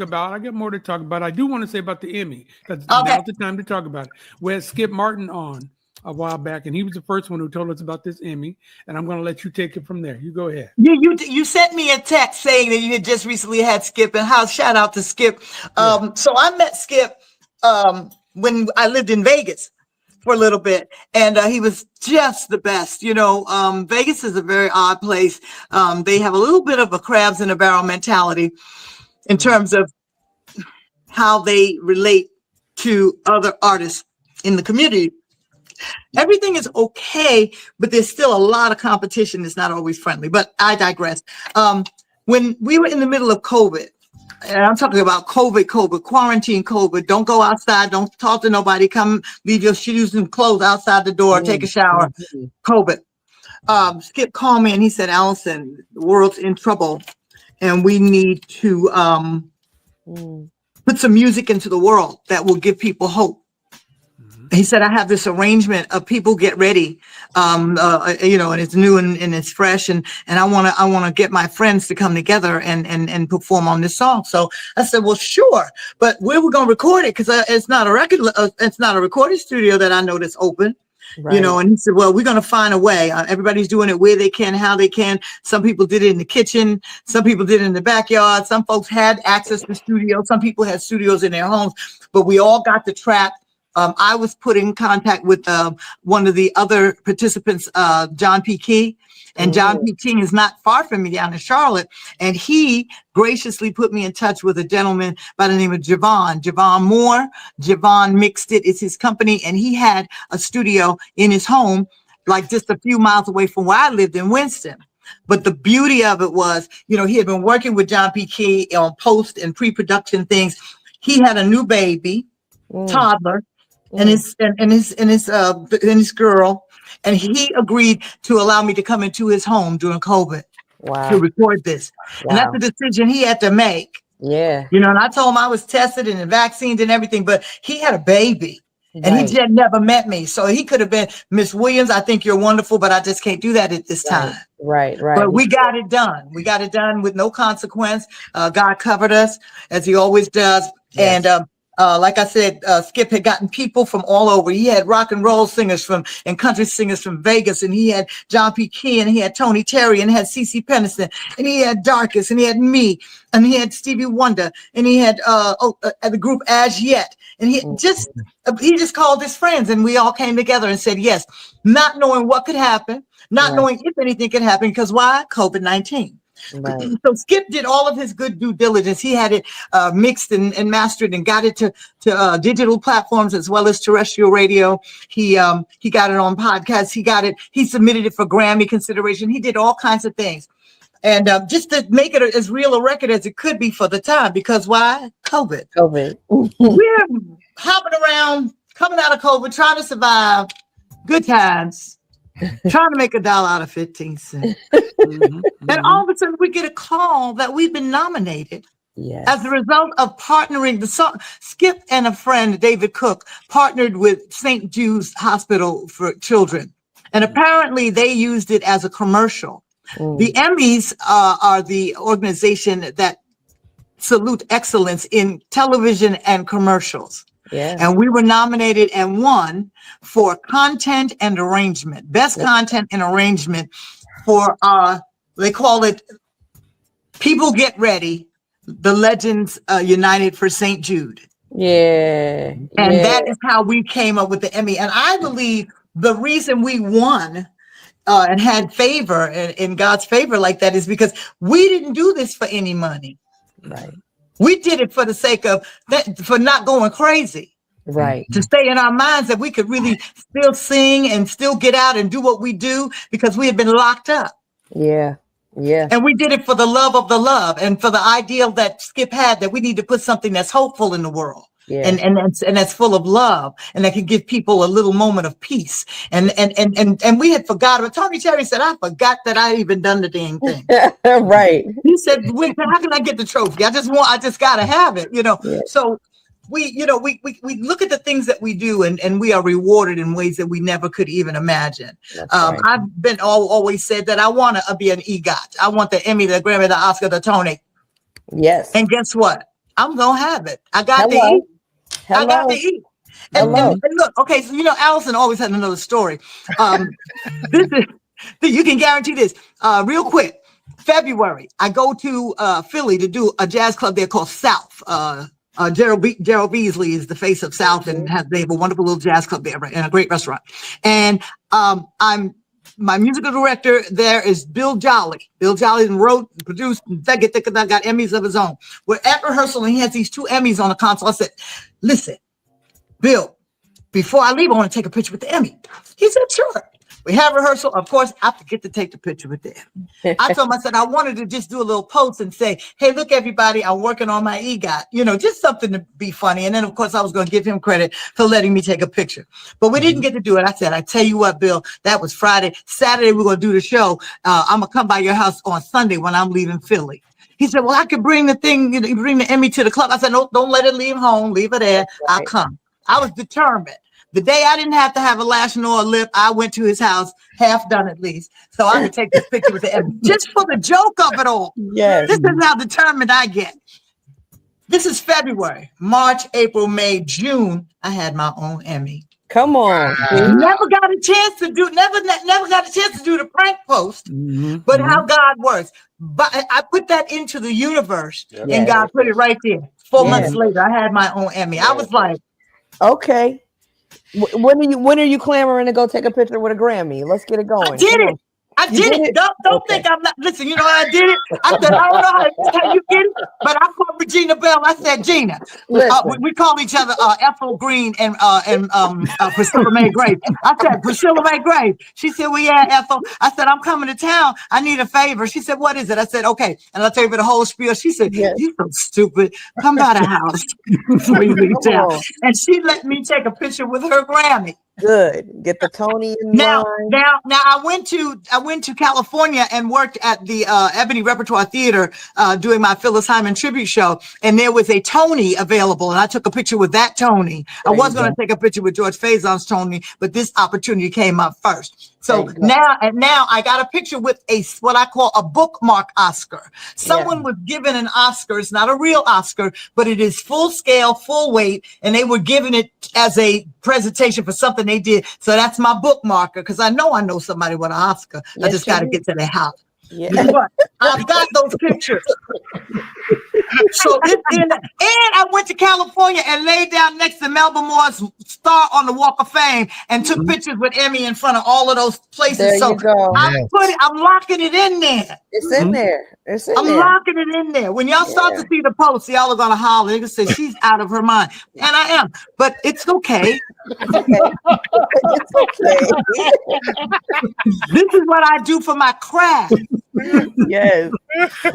about. I do want to say about the Emmy because now's the time to talk about it. We had Skip Martin on a while back, and he was the first one who told us about this Emmy, and I'm going to let you take it from there. You go ahead. You sent me a text saying that you had just recently had Skip, and shout out to Skip. So I met Skip when I lived in Vegas. for a little bit, and he was just the best. You know, Vegas is a very odd place. They have a little bit of a crabs in a barrel mentality in terms of how they relate to other artists in the community. Everything is okay, but there's still a lot of competition. It's not always friendly, but I digress. When we were in the middle of COVID, and I'm talking about COVID, quarantine COVID, don't go outside, don't talk to nobody, come leave your shoes and clothes outside the door, take a shower, COVID. Skip called me and he said, Allison, the world's in trouble and we need to put some music into the world that will give people hope. He said, I have this arrangement of people get ready, you know, and it's new and it's fresh. And I want to get my friends to come together and perform on this song. So I said, well, sure. But where we're going to record it? Because it's not a recording studio that I know that's open. Right. You know, and he said, well, we're going to find a way. Everybody's doing it where they can, how they can. Some people did it in the kitchen. Some people did it in the backyard. Some folks had access to studios. Some people had studios in their homes, but we all got the track. I was put in contact with one of the other participants, John P. Key, and John P. King is not far from me down in Charlotte. And he graciously put me in touch with a gentleman by the name of Javon Moore. Javon Mixed It. It's his company. And he had a studio in his home, like just a few miles away from where I lived in Winston. But the beauty of it was, you know, he had been working with John P. Key on post and pre-production things. He had a new baby, toddler. And his girl, and he agreed to allow me to come into his home during COVID to record this. And that's a decision he had to make. Yeah. You know, and I told him I was tested and vaccinated and everything, but he had a baby and he just never met me. So he could have been, Miss Williams, I think you're wonderful, but I just can't do that at this time. Right. But we got it done. We got it done with no consequence. God covered us as he always does. Yes. And, like I said, Skip had gotten people from all over. He had rock and roll singers and country singers from Vegas, and he had John P. Key, and he had Tony Terry, and he had CeCe Peniston, and he had Darkest, and he had me, and he had Stevie Wonder, and he had the group As Yet, and he just called his friends, and we all came together and said yes, not knowing what could happen, not knowing if anything could happen, because why? COVID-19. Right. So Skip did all of his good due diligence. He had it mixed and mastered and got it to digital platforms as well as terrestrial radio. He got it on podcasts. He submitted it for Grammy consideration. He did all kinds of things. And just to make it as real a record as it could be for the time, because why? COVID. We're hopping around, coming out of COVID, trying to survive. Good times. Trying to make $1 out of 15 cents. And all of a sudden we get a call that we've been nominated as a result of partnering the song. Skip and a friend, David Cook, partnered with St. Jude's Hospital for Children. And apparently they used it as a commercial. The Emmys are the organization that salute excellence in television and commercials. Yeah. And we were nominated and won for content and arrangement, best content and arrangement for they call it People Get Ready, the Legends United for St. Jude. Yeah. And that is how we came up with the Emmy. And I believe the reason we won and had favor in God's favor like that is because we didn't do this for any money. Right. We did it for the sake of that, for not going crazy. Right. To stay in our minds that we could really still sing and still get out and do what we do because we had been locked up. Yeah. Yeah. And we did it for the love of the love and for the ideal that Skip had that we need to put something that's hopeful in the world. Yeah. And that's full of love and that can give people a little moment of peace. And we had forgotten. Tony Terry said, I forgot that I even done the damn thing. Right. He said, how can I get the trophy? I just gotta have it, you know. Yeah. So we look at the things that we do and we are rewarded in ways that we never could even imagine. Right. I've been always said that I want to be an EGOT. I want the Emmy, the Grammy, the Oscar, the Tony. Yes. And guess what? I'm gonna have it. I got to eat. I got to eat. And look, okay, so Allison always had another story. You can guarantee this. Real quick, February, I go to Philly to do a jazz club there called South. Gerald Beasley is the face of South, and they have a wonderful little jazz club there, right, and a great restaurant. And my musical director there is Bill Jolly. Bill Jolly wrote, produced, got Emmys of his own. We're at rehearsal, and he has these 2 Emmys on the console. I said, listen, Bill, before I leave, I want to take a picture with the Emmy. He said, sure. We have rehearsal. Of course, I forget to take the picture with them. I told him, I said, I wanted to just do a little post and say, hey, look, everybody, I'm working on my EGOT, just something to be funny. And then, of course, I was going to give him credit for letting me take a picture. But we didn't get to do it. I said, I tell you what, Bill, that was Friday. Saturday, we're going to do the show. I'm going to come by your house on Sunday when I'm leaving Philly. He said, well, I could bring the thing, bring the Emmy to the club. I said, no, don't let it leave home. Leave it there. I'll come. I was determined. The day I didn't have to have a lash nor a lip, I went to his house, half done at least, so I could take this picture with the Emmy, just for the joke of it all. Yes. This is how determined I get. This is February, March, April, May, June. I had my own Emmy. Come on. Never got a chance to do the prank post, but how God works. But I put that into the universe, and God put it right there. 4 months later, I had my own Emmy. I was like, okay. When are you clamoring to go take a picture with a Grammy? Let's get it going. I did it. I did it. Don't think I'm not. Listen, you know how I did it? I said, I don't know how you get it, but I called Regina Bell. I said, Gina, we call each other Ethel Green and Priscilla May Graves. I said, Priscilla May Graves. She said, well, yeah, Ethel. I said, I'm coming to town. I need a favor. She said, what is it? I said, okay. And I'll tell you the whole spiel. She said, you're so stupid. Come by the house before you leave town. And she let me take a picture with her Grammy. Good. Get the Tony in now, line. Now I went to California and worked at the Ebony Repertoire Theater doing my Phyllis Hyman tribute show, and there was a Tony available, and I took a picture with that Tony. I was going to take a picture with George Faison's Tony, but this opportunity came up first. So now I got a picture with what I call a bookmark Oscar. Someone was given an Oscar. It's not a real Oscar, but it is full scale, full weight, and they were given it as a presentation for something they did. So that's my bookmarker, because I know somebody with an Oscar. I just got to get to their house. But I've got those pictures. So and I went to California and laid down next to Melba Moore's star on the Walk of Fame and took pictures with Emmy in front of all of those places. There you go. I'm locking it in there. It's in there. I'm locking it in there. When y'all start to see the posts, y'all are gonna holler. They're gonna say she's out of her mind, and I am. But it's okay. It's okay. This is what I do for my craft. Yes. I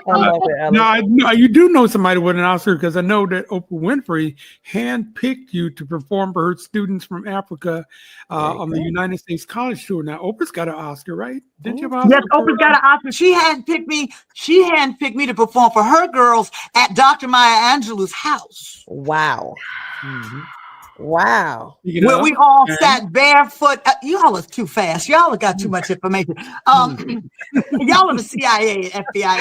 love it. Now, you do know somebody with an Oscar, because I know that Oprah Winfrey handpicked you to perform for her students from Africa on the United States College Tour. Now, Oprah's got an Oscar, right? Didn't you have an Oscar? Yes, Oprah's got an Oscar. She handpicked me to perform for her girls at Dr. Maya Angelou's house. Wow. Wow. Where we all sat barefoot. Y'all are too fast. Y'all have got too much information. Y'all are the CIA and FBI.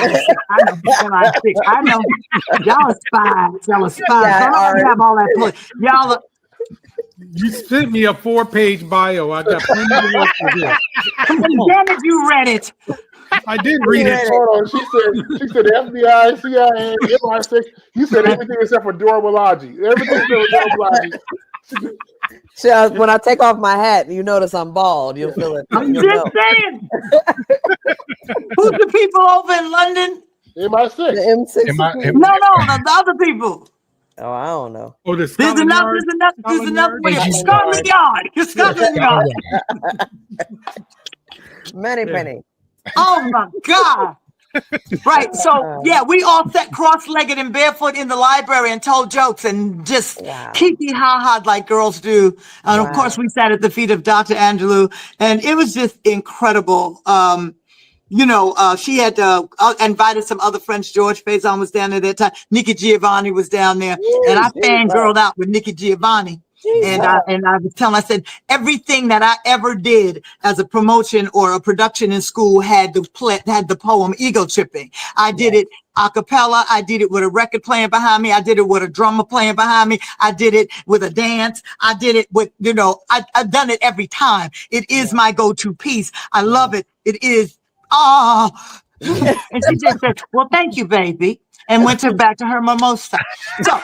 I know. Y'all are spies. Y'all are spies. I don't have all that. Y'all are. You sent me a 4-page bio. I got plenty of work to do. Damn it, you read it. I did read it. Hold on. She said FBI, CIA, MI6. You said everything except for Dora Milaje. Everything except for Dora Milaje. So when I take off my hat, you notice I'm bald. You'll feel it. I'm just saying. Who's the people over in London? MI6. The M6. No, the other people. Oh, I don't know. Oh, there's enough. Scotland Yard. Scotland Yard. Many penny. Oh my God. Right. So we all sat cross-legged and barefoot in the library and told jokes and just kiki-ha-ha like girls do. And of course we sat at the feet of Dr. Angelou, and it was just incredible. She had invited some other friends. George Faison was down there that time. Nikki Giovanni was down there, and I fangirled out with Nikki Giovanni. And I was telling, I said, everything that I ever did as a promotion or a production in school had the poem Ego Tripping. I did it a cappella. I did it with a record playing behind me. I did it with a drummer playing behind me. I did it with a dance. I did it with, I've done it every time. It is my go-to piece. I love it. It is, and she just said, well, thank you, baby. and went back to her mimosa. So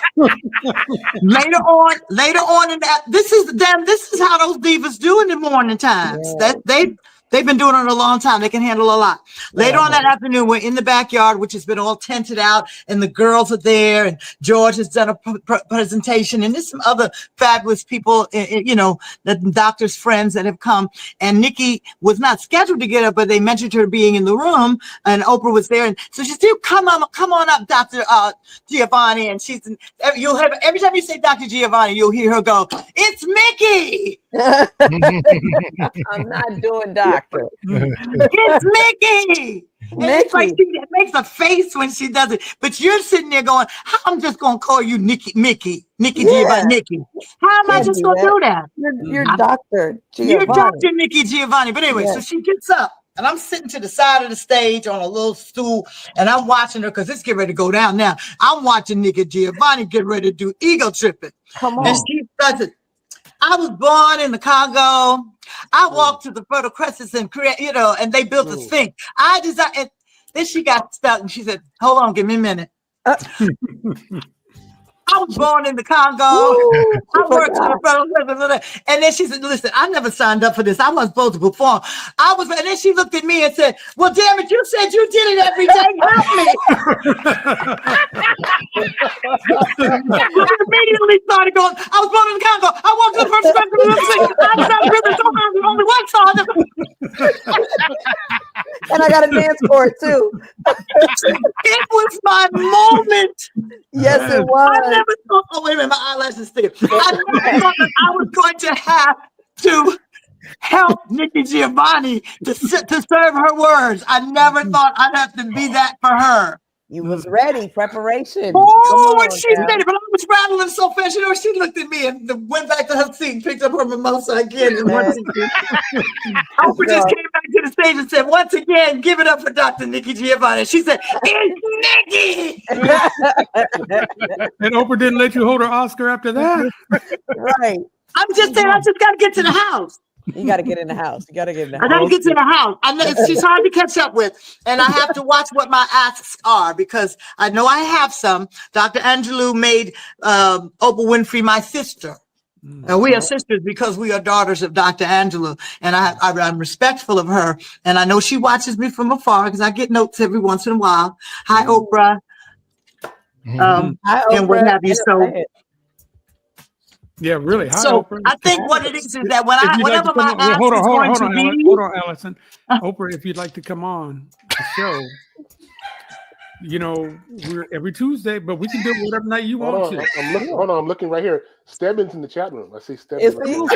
later on in that, this is how those divas do in the morning times. Yeah. They've been doing it a long time. They can handle a lot. Later on that afternoon, we're in the backyard, which has been all tented out, and the girls are there, and George has done a presentation, and there's some other fabulous people, the doctor's friends that have come. And Nikki was not scheduled to get up, but they mentioned her being in the room, and Oprah was there, and so she said, "Come on up, Dr. Giovanni." And you'll have every time you say Dr. Giovanni, you'll hear her go, "It's Mickey." I'm not doing doctor. It's Mickey. It's like she makes a face when she does it, but you're sitting there going, "I'm just gonna call you Mickey Giovanni, Nikki. How am I just gonna do that?" You're Dr. Giovanni. You're Dr. Nikki Giovanni. But anyway, so she gets up, and I'm sitting to the side of the stage on a little stool, and I'm watching her because it's getting ready to go down now. I'm watching Nikki Giovanni get ready to do ego tripping. Come on. And she does it. I was born in the Congo. I walked to the Fertile Crescent and and they built a Sphinx. And then she got stuck and she said, "Hold on, give me a minute." I was born in the Congo. I worked for the Fertile Crescent. And then she said, "Listen, I never signed up for this. I wasn't supposed to perform." And then she looked at me and said, "Well, damn it, you said you did it every day. Help me." I immediately started going, "I was born in the Congo. I walked to the Fertile Crescent. I was only one song." And I got a dance for it too. It was my moment. Yes, it was. I never thought, wait a minute, my eyelashes still. I never thought that I was going to have to help Nikki Giovanni to serve her words. I never thought I'd have to be that for her. You was ready, preparation. Oh, when she said it, but I was rattling so fast, she looked at me and went back to her seat and picked up her mimosa again. And Oprah just came back to the stage and said, "Once again, give it up for Dr. Nikki Giovanni." She said, "It's Nikki." And Oprah didn't let you hold her Oscar after that? Right. I'm just saying, I just got to get to the house. You got to get in the house. I got to get to the house. I know she's hard to catch up with, and I have to watch what my asks are because I know I have some. Dr. Angelou made Oprah Winfrey my sister. And we are sisters because we are daughters of Dr. Angelou, and I'm respectful of her. And I know she watches me from afar because I get notes every once in a while. Hi, Oprah. Hi, Oprah. And what have you. So. Yeah, really. Hi, so Oprah. I think what it is that whenever my ask hold on, hold on, Allison. Oprah, if you'd like to come on the show, we're every Tuesday, but we can do it whatever night you want to. I'm looking right here. Stedman's in the chat room. I see Stedman.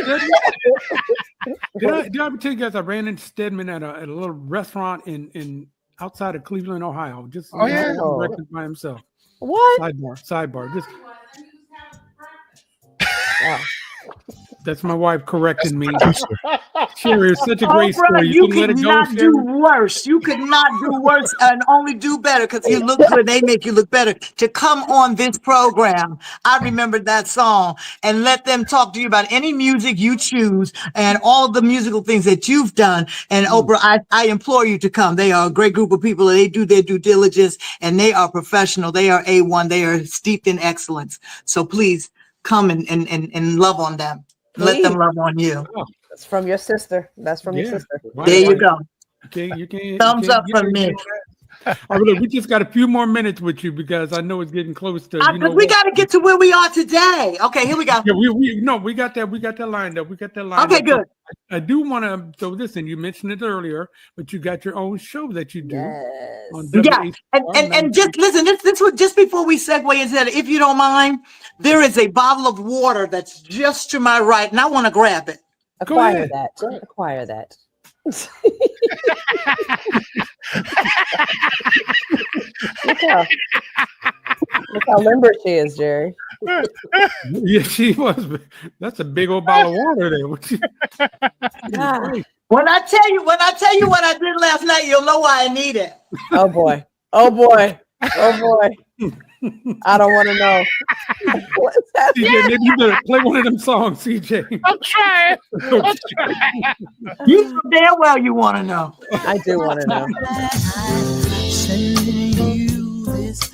Did I ever tell you guys I ran into Stedman at a little restaurant in outside of Cleveland, Ohio? Just by himself. What? Sidebar. Just. That's my wife correcting me. Sherry, it's such a great story. You could not do worse. You could not do worse and only do better because you look good. They make you look better. To come on this program, I remembered that song and let them talk to you about any music you choose and all of the musical things that you've done. And Oprah, I implore you to come. They are a great group of people. They do their due diligence and they are professional. They are A1. They are steeped in excellence. So please come and love on them. Let them love on you. That's from your sister. That's from your sister. There you go. You can thumbs up from me. We just got a few more minutes with you because I know it's getting close to. We got to get to where we are today. Okay, here we go. Yeah, we got that. We got that lined up. Okay, good. I do want to throw this in. You mentioned it earlier, but you got your own show that you do. On and just listen. This was just before we segue into that. If you don't mind, there is a bottle of water that's just to my right, and I want to grab it. Acquire that. Look how limber she is, Jerry. Yeah, she was. That's a big old bottle of water there. When I tell you what I did last night, you'll know why I need it. Oh boy. I don't want to know. What's happening? CJ, maybe you better play one of them songs, CJ. I'm trying. You know damn well you want to know. I do want to know. Sending you this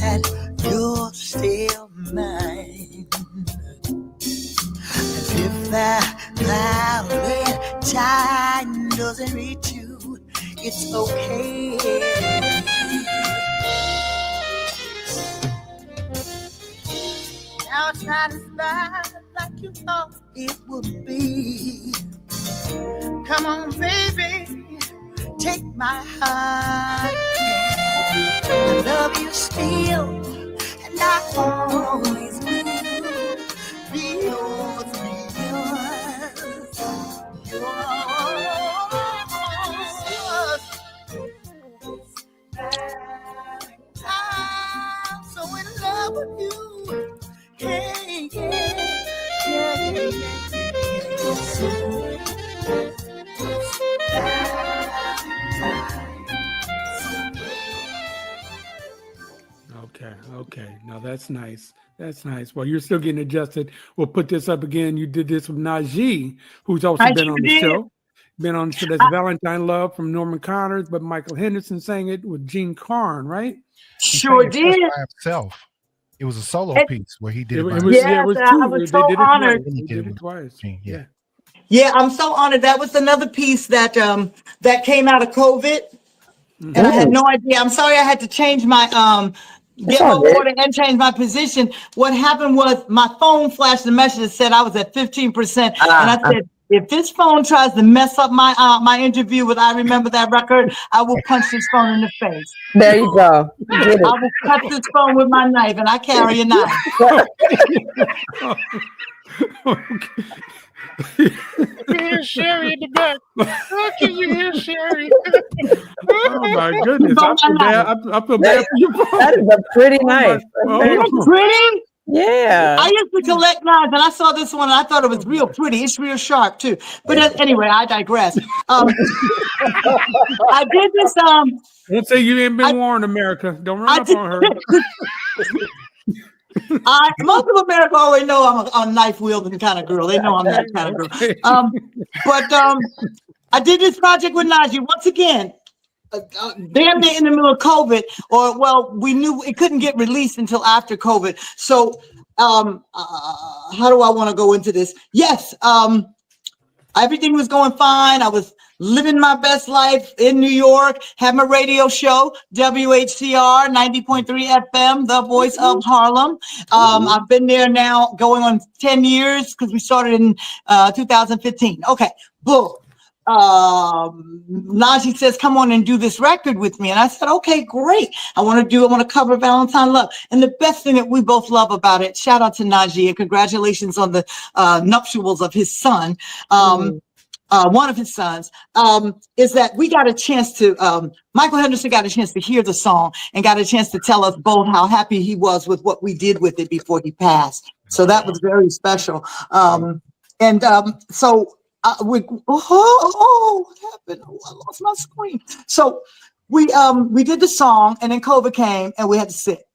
that you're still mine. And if that Valentine doesn't reach you, it's okay. Now try to smile like you thought it would be. Come on, baby, take my heart. I love you still, and I always will be yours, I'm so in love with you. Hey, Okay. Now that's nice. That's nice. Well, you're still getting adjusted. We'll put this up again. You did this with Najee, who's also been on the show. Been on the show. That's Valentine Love from Norman Connors, but Michael Henderson sang it with Gene Carn, right? Sure did. By himself. It was a solo piece where he did it. It was two. I was so honored. They did it twice. Yeah. Yeah, I'm so honored. That was another piece that that came out of COVID, and I had no idea. I'm sorry, I had to change my get my water and change my position. What happened was my phone flashed a message that said I was at 15%, and I said, if this phone tries to mess up my my interview with I Remember That Record, I will punch this phone in the face. There you go. I will cut this phone with my knife, and I carry a knife. Here's Sherry in the back. How can you hear Sherry? Oh my goodness! I feel bad for you. That is a pretty knife. Pretty? Yeah. I used to collect knives, and I saw this one, and I thought it was real pretty. It's real sharp too. But anyway, I digress. I did this. Don't say you ain't been warned, America. Don't run up on her. Most of America already know I'm a knife wielding kind of girl. They know I'm that kind of girl. But I did this project with Najee once again. Damn near in the middle of COVID, or well, we knew it couldn't get released until after COVID. So, how do I want to go into this? Yes, everything was going fine. I was living my best life in New York. Had my radio show, WHCR 90.3 FM, the voice of Harlem. I've been there now going on 10 years because we started in 2015. Okay, boom. Najee says, come on and do this record with me. And I said, okay, great. I want to cover Valentine Love. And the best thing that we both love about it, shout out to Najee and congratulations on the nuptials of his son. One of his sons, is that we got a chance to, Michael Henderson got a chance to hear the song and got a chance to tell us both how happy he was with what we did with it before he passed. So that was very special. So what happened? Oh, I lost my screen. So we did the song, and then COVID came, and we had to sit.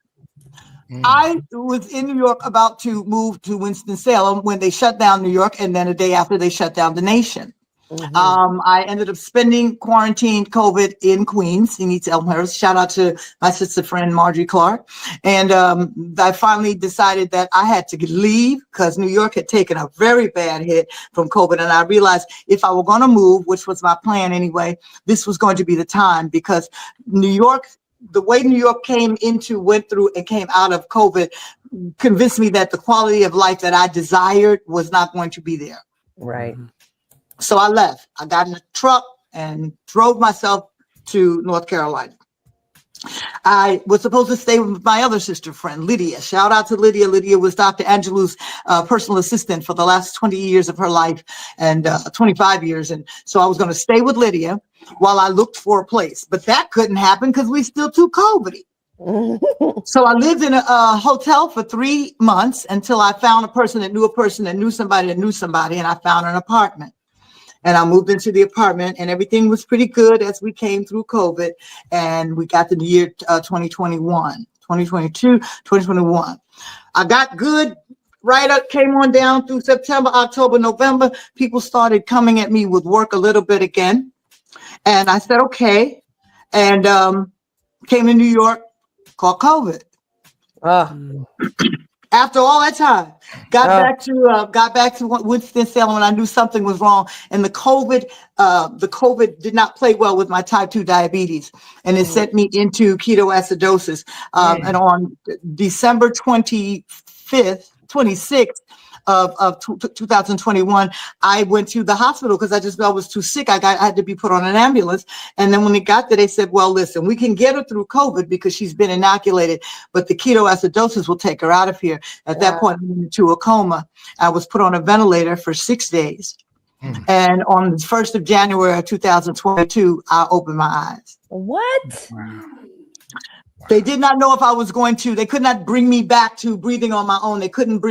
I was in New York about to move to Winston-Salem when they shut down New York, and then a day after they shut down the nation. I ended up spending quarantined COVID in Queens, in East Elmhurst. Shout out to my sister friend, Marjorie Clark. And I finally decided that I had to leave because New York had taken a very bad hit from COVID. And I realized if I were going to move, which was my plan anyway, this was going to be the time because New York, the way New York went through and came out of COVID convinced me that the quality of life that I desired was not going to be there. Right. So I left. I got in a truck and drove myself to North Carolina. I was supposed to stay with my other sister friend, Lydia. Shout out to Lydia. Lydia was Dr. Angelou's personal assistant for the last 20 years of her life and 25 years. And so I was going to stay with Lydia while I looked for a place. But that couldn't happen because we still too COVID-y. So I lived in a hotel for 3 months until I found a person that knew a person that knew somebody that knew somebody. And I found an apartment. And I moved into the apartment and everything was pretty good as we came through COVID. And we got to the year 2021, 2022, 2021. I got good right up, came on down through September, October, November. People started coming at me with work a little bit again. And I said, okay. And came to New York, caught COVID. After all that time, got back to Winston-Salem when I knew something was wrong, and the COVID did not play well with my type 2 diabetes, and it sent me into ketoacidosis. And on December 26th of 2021, I went to the hospital because I was too sick. I had to be put on an ambulance. And then when it got there, they said, well, listen, we can get her through COVID because she's been inoculated, but the ketoacidosis will take her out of here. At that point, I went into a coma. I was put on a ventilator for 6 days. And on the 1st of January of 2022, I opened my eyes. What? Wow. They did not know if I was going to. They could not bring me back to breathing on my own. They couldn't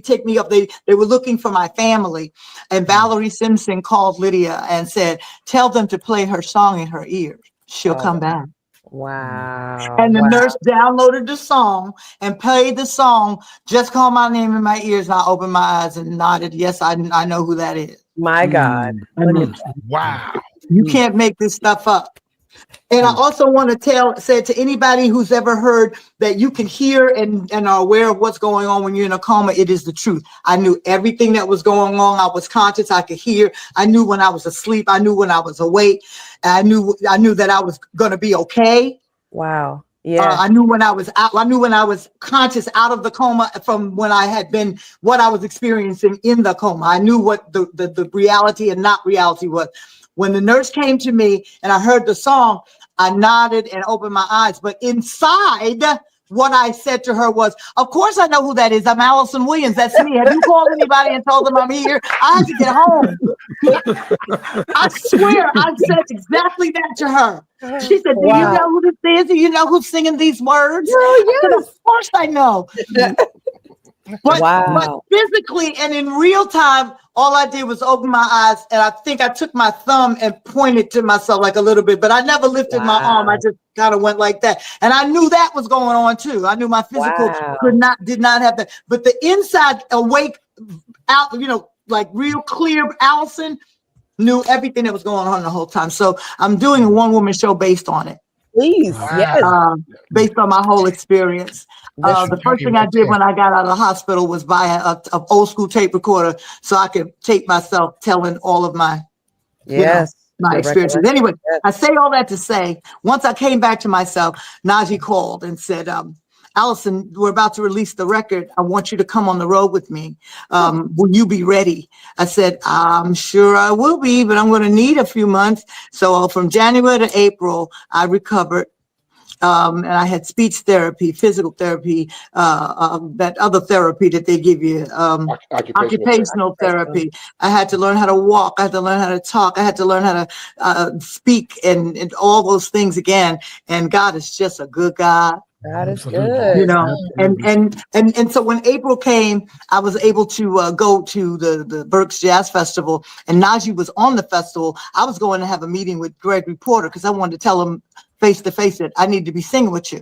take me up. They were looking for my family. And Valerie Simpson called Lydia and said, tell them to play her song in her ear. She'll come back. Wow. And the nurse downloaded the song and played the song, Just Call My Name in My Ears. And I opened my eyes and nodded. Yes, I know who that is. My God. Wow. You can't make this stuff up. And I also want to say to anybody who's ever heard that you can hear and are aware of what's going on when you're in a coma, it is the truth. I knew everything that was going on. I was conscious. I could hear. I knew when I was asleep. I knew when I was awake. I knew that I was going to be okay. Wow. Yeah. I knew when I was out. I knew when I was conscious out of the coma from when I had been what I was experiencing in the coma. I knew what the reality and not reality was. When the nurse came to me and I heard the song, I nodded and opened my eyes. But inside, what I said to her was, of course I know who that is. I'm Allison Williams. That's me. Have you called anybody and told them I'm here? I had to get home. I swear I said exactly that to her. She said, do you know who this is? Do you know who's singing these words? I said, of course I know. But physically and in real time, all I did was open my eyes, and I think I took my thumb and pointed to myself like a little bit, but I never lifted my arm. I just kind of went like that. And I knew that was going on too. I knew my physical did not have that. But the inside awake out, like real clear Allison knew everything that was going on the whole time. So I'm doing a one-woman show based on it. Please, yes. Based on my whole experience. The first thing I did when I got out of the hospital was buy a old school tape recorder so I could tape myself telling all of my my experiences. Anyway, I say all that to say, once I came back to myself, Najee called and said, Allison, we're about to release the record. I want you to come on the road with me. Will you be ready? I said, I'm sure I will be, but I'm going to need a few months. So from January to April, I recovered. And I had speech therapy, physical therapy, that other therapy that they give you, occupational therapy. I had to learn how to walk. I had to learn how to talk. I had to learn how to speak and all those things again. And God is just a good God. God is good. And so when April came, I was able to go to the Berks Jazz Festival, and Najee was on the festival. I was going to have a meeting with Gregory Porter because I wanted to tell him face to face that I need to be singing with you.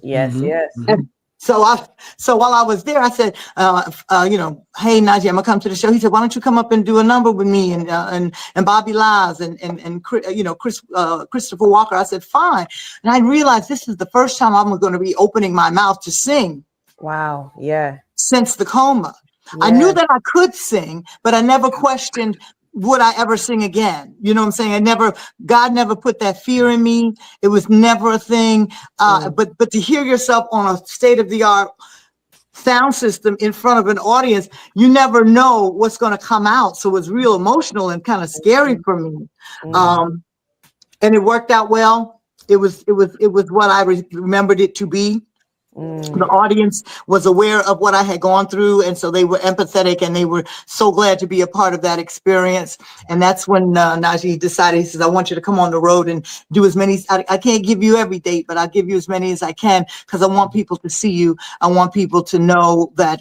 Yes, yes. And so while I was there, I said, hey Najee, I'm gonna come to the show. He said, why don't you come up and do a number with me and Bobby Lies and Christopher Walker? I said, fine. And I realized this is the first time I'm going to be opening my mouth to sing. Wow. Yeah. Since the coma, I knew that I could sing, but I never questioned, would I ever sing again? You know what I'm saying? God never put that fear in me. It was never a thing. But to hear yourself on a state-of-the-art sound system in front of an audience, you never know what's going to come out. So it was real emotional and kind of scary for me. And it worked out well. It was what I remembered it to be. The audience was aware of what I had gone through, and so they were empathetic, and they were so glad to be a part of that experience. And that's when Najee decided, he says, I want you to come on the road and do as many. I can't give you every date, but I'll give you as many as I can because I want people to see you. I want people to know that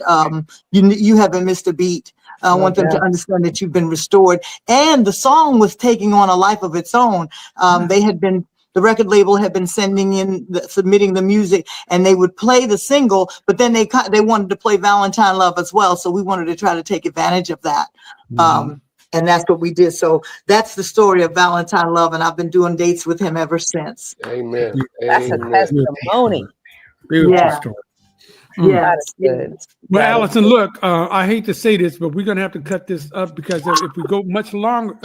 you haven't missed a beat. I want them to understand that you've been restored. And the song was taking on a life of its own. The record label had been submitting the music, and they would play the single, but then they wanted to play Valentine Love as well. So we wanted to try to take advantage of that. And that's what we did. So that's the story of Valentine Love, and I've been doing dates with him ever since. Amen. That's a testimony. Beautiful story. Yes. Good. Well, Allison, look, I hate to say this, but we're going to have to cut this up because if we go much longer.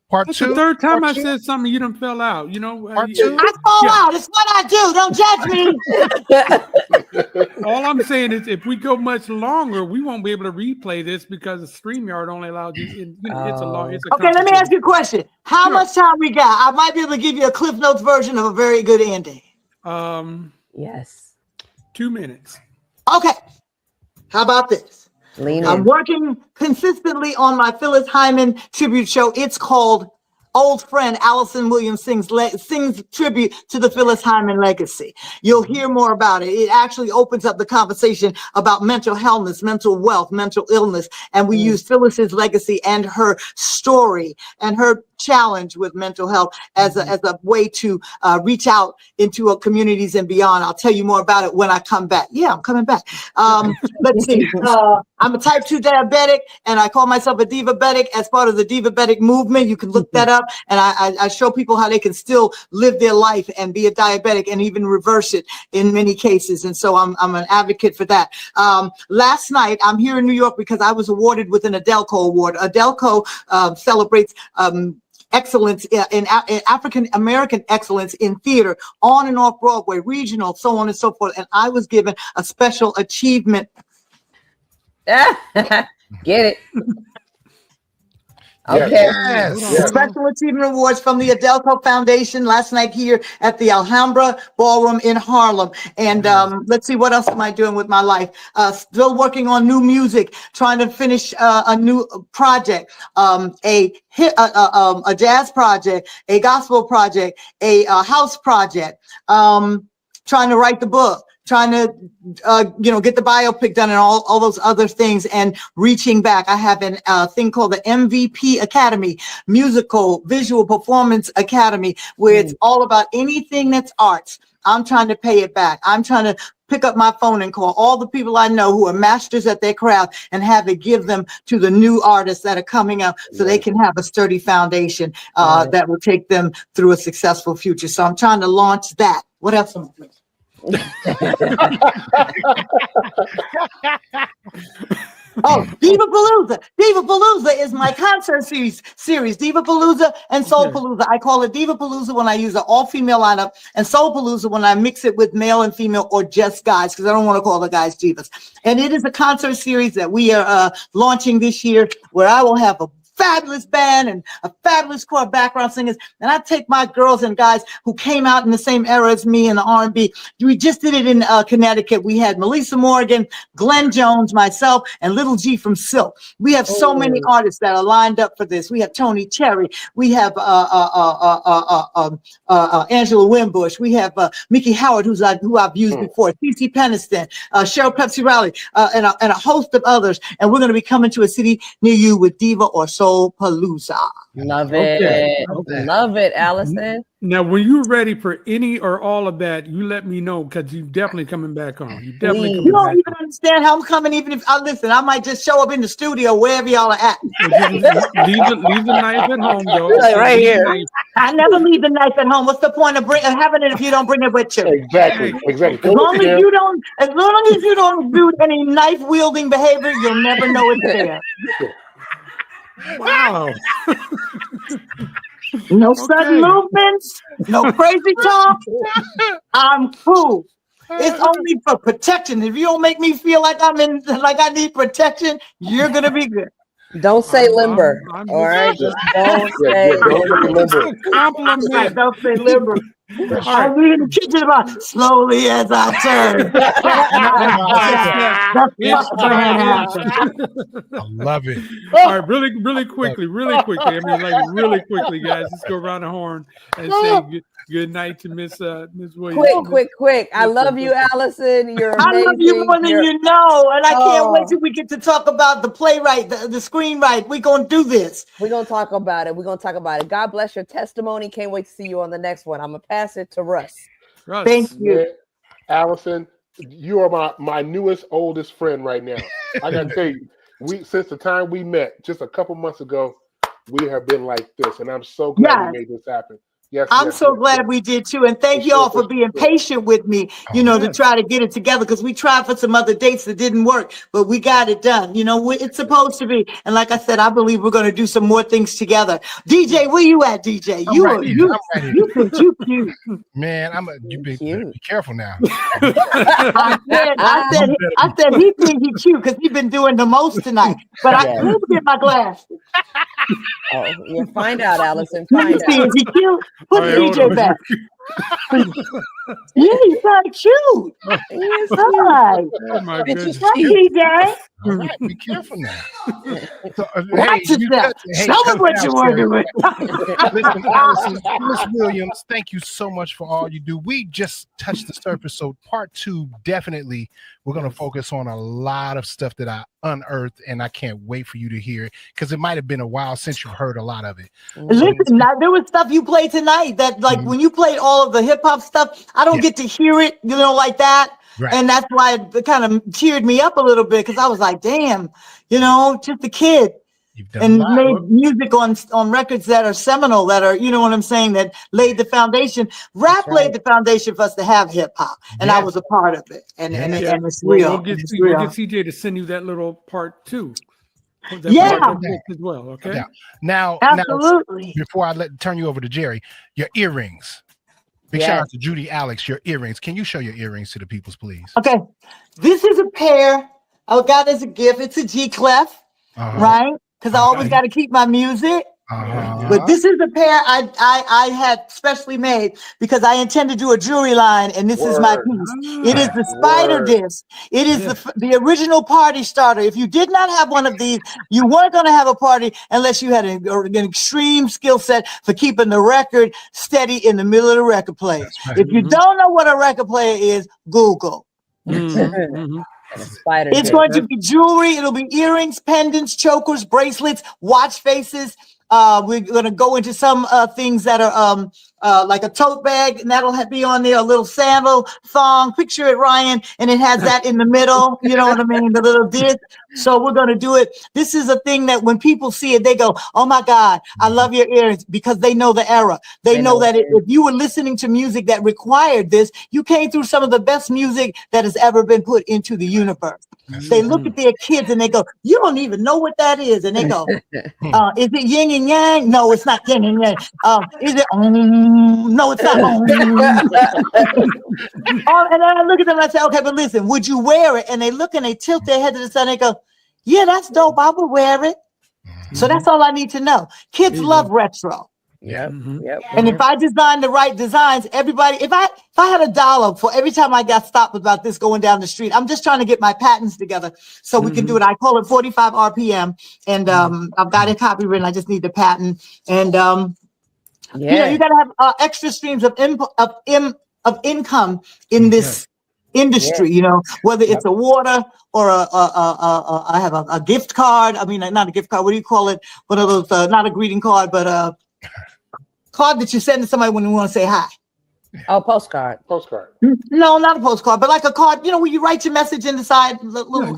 Part That's two. the third time Part I two? said something you done fell out. You know, Part two? I fall out. It's what I do. Don't judge me. all I'm saying is if we go much longer, we won't be able to replay this because the StreamYard only allows you. It's a long. It's a Okay, let me ask you a question. How much time we got? I might be able to give you a Cliff Notes version of a very good ending. Yes. 2 minutes. Okay. How about this? I'm working consistently on my Phyllis Hyman tribute show. It's called Old Friend Allison Williams sings tribute to the Phyllis Hyman legacy. You'll hear more about it. It actually opens up the conversation about mental health, mental wealth, mental illness. And we use Phyllis's legacy and her story and her challenge with mental health as a way to reach out into communities and beyond. I'll tell you more about it when I come back. Yeah, I'm coming back. Let's see. I'm a type 2 diabetic, and I call myself a divabetic as part of the divabetic movement. You can look that up, and I show people how they can still live their life and be a diabetic and even reverse it in many cases. And so I'm an advocate for that. Last night, I'm here in New York because I was awarded with an ADELCO award. ADELCO celebrates excellence in African American excellence in theater, on and off Broadway, regional, so on and so forth. And I was given a special achievement. Get it. Okay. Yes. Special Achievement Awards from the ADELCO Foundation last night here at the Alhambra Ballroom in Harlem. And let's see, what else am I doing with my life? Still working on new music, trying to finish a new project, a jazz project, a gospel project, a house project, trying to write the book, trying to, get the biopic done and all those other things, and reaching back. I have a thing called the MVP Academy, Musical Visual Performance Academy, where it's all about anything that's arts. I'm trying to pay it back. I'm trying to pick up my phone and call all the people I know who are masters at their craft and have it give them to the new artists that are coming up so they can have a sturdy foundation that will take them through a successful future. So I'm trying to launch that. What else am I doing? Diva Palooza. Diva Palooza is my concert series. Diva Palooza and Soul Palooza. I call it Diva Palooza when I use an all-female lineup, and Soul Palooza when I mix it with male and female or just guys, because I don't want to call the guys divas. And it is a concert series that we are launching this year, where I will have a fabulous band and a fabulous core of background singers. And I take my girls and guys who came out in the same era as me in the R&B. We just did it in Connecticut. We had Melissa Morgan, Glenn Jones, myself, and Little G from Silk. We have so many artists that are lined up for this. We have Tony Cherry. We have Angela Wimbush. We have Mickey Howard, who I've used before, CeCe Peniston, Cheryl Pepsi Riley, and a host of others. And we're going to be coming to a city near you with Diva or Soul Palooza. Love it. Love it, Allison. Now, when you're ready for any or all of that, you let me know, because you're definitely coming back on. You definitely coming You don't back even understand how I'm coming, even if I listen. I might just show up in the studio wherever y'all are at. leave the knife at home, though. Like right here. I never leave the knife at home. What's the point of having it if you don't bring it with you? Exactly. As long as you don't do any knife wielding behavior, you'll never know it's there. Wow. No sudden movements, no crazy talk. I'm cool. It's only for protection. If you don't make me feel like I need protection, you're gonna be good. Don't say limber. All right. Just don't say limber. Compliment. Don't say limber. I'll be in the kitchen about slowly as I turn. I love it. All right, really quickly. I mean, like really quickly, guys. Let's go around the horn and say good night to Miss Williams. Quick. I love you, Allison. You're amazing. I love you more than you know, and I can't wait till we get to talk about the playwright, the screenwrite. We're gonna do this. We're gonna talk about it. God bless your testimony. Can't wait to see you on the next one. I'm gonna pass it to Russ. Thank you, Allison. You are my newest, oldest friend right now. I gotta tell you, since the time we met just a couple months ago, we have been like this, and I'm so glad we made this happen. Yes, I'm yes, so yes, glad yes. we did too. And thank you all for being patient with me, to try to get it together, because we tried for some other dates that didn't work, but we got it done. It's supposed to be. And like I said, I believe we're going to do some more things together. DJ, where you at, DJ? I'm right here. You think you cute. Man, you be careful now. I said he think he cute because he been doing the most tonight. But let me get my glasses. Oh, you'll find out, Allison. Let me Find see. out. Is he cute? Put DJ back. Yeah, he's kind of cute. He is Hi. cute. Oh my goodness. Hi, DJ. All right, be careful now. So, Watch yourself. Show me what you're working with. Listen, Allison, Miss Williams, thank you so much for all you do. We just touched the surface. So part 2, definitely, we're going to focus on a lot of stuff that I unearthed, and I can't wait for you to hear it, because it might have been a while since you've heard a lot of it. Listen, now, there was stuff you played tonight that, like, when you played all of the hip hop stuff, I don't get to hear it, like that. Right. And that's why it kind of cheered me up a little bit, because I was like, damn, just a kid. And made music on records that are seminal, that are, you know what I'm saying, that laid the foundation. Rap laid the foundation for us to have hip hop, and I was a part of it. And it's real. We'll get CJ to send you that little part 2. As well. Okay. Yeah. Now, absolutely. Before I turn you over to Jerry, your earrings. Big shout out to Judy Alex, your earrings. Can you show your earrings to the peoples, please? Okay. This is a pair I got as a gift. It's a G clef, right? Because I always got to keep my music. But this is a pair I had specially made because I intend to do a jewelry line, and this is my piece. It is the spider disc. It is the original party starter. If you did not have one of these, you weren't going to have a party unless you had an extreme skill set for keeping the record steady in the middle of the record player. Right. If you don't know what a record player is, Google. It's going to be jewelry. It'll be earrings, pendants, chokers, bracelets, watch faces. We're going to go into some things that are like a tote bag, and that'll be on there, a little sandal, thong. Picture it, Ryan, and it has that in the middle. You know what I mean? The little disc. So we're going to do it. This is a thing that when people see it, they go, oh my God, I love your earrings, because they know the era. They know that if you were listening to music that required this, you came through some of the best music that has ever been put into the universe. They look at their kids and they go, you don't even know what that is. And they go, is it yin and yang? No, it's not yin and yang. Is it no, it's not and then I look at them and I say, okay, but listen, would you wear it? And they look and they tilt their head to the side and they go, yeah, that's dope. I would wear it. So that's all I need to know. Kids love retro. Yep. And if I design the right designs, everybody, if I had $1 for every time I got stopped about this going down the street, I'm just trying to get my patents together so we can do it. I call it 45 RPM, and I've got it copywritten. I just need the patent. And you got to have extra streams of income in this industry. Whether it's a water or I have a gift card. I mean, not a gift card. What do you call it? One of those, not a greeting card, but card that you send to somebody when you want to say hi. Oh, postcard. No, not a postcard, but like a card, where you write your message in the side.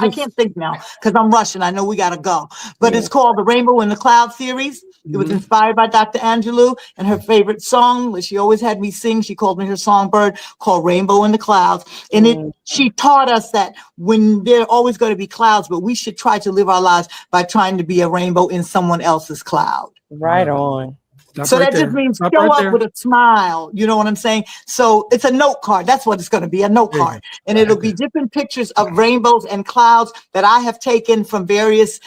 I can't think now because I'm rushing. I know we got to go. But it's called the Rainbow in the Cloud series. It was inspired by Dr. Angelou, and her favorite song, which she always had me sing, she called me her songbird, called Rainbow in the Clouds. And she taught us that when there are always going to be clouds, but we should try to live our lives by trying to be a rainbow in someone else's cloud. Right on. So that just means show up with a smile. You know what I'm saying? So it's a note card. That's what it's going to be, a note card. And it'll be different pictures of rainbows and clouds that I have taken from various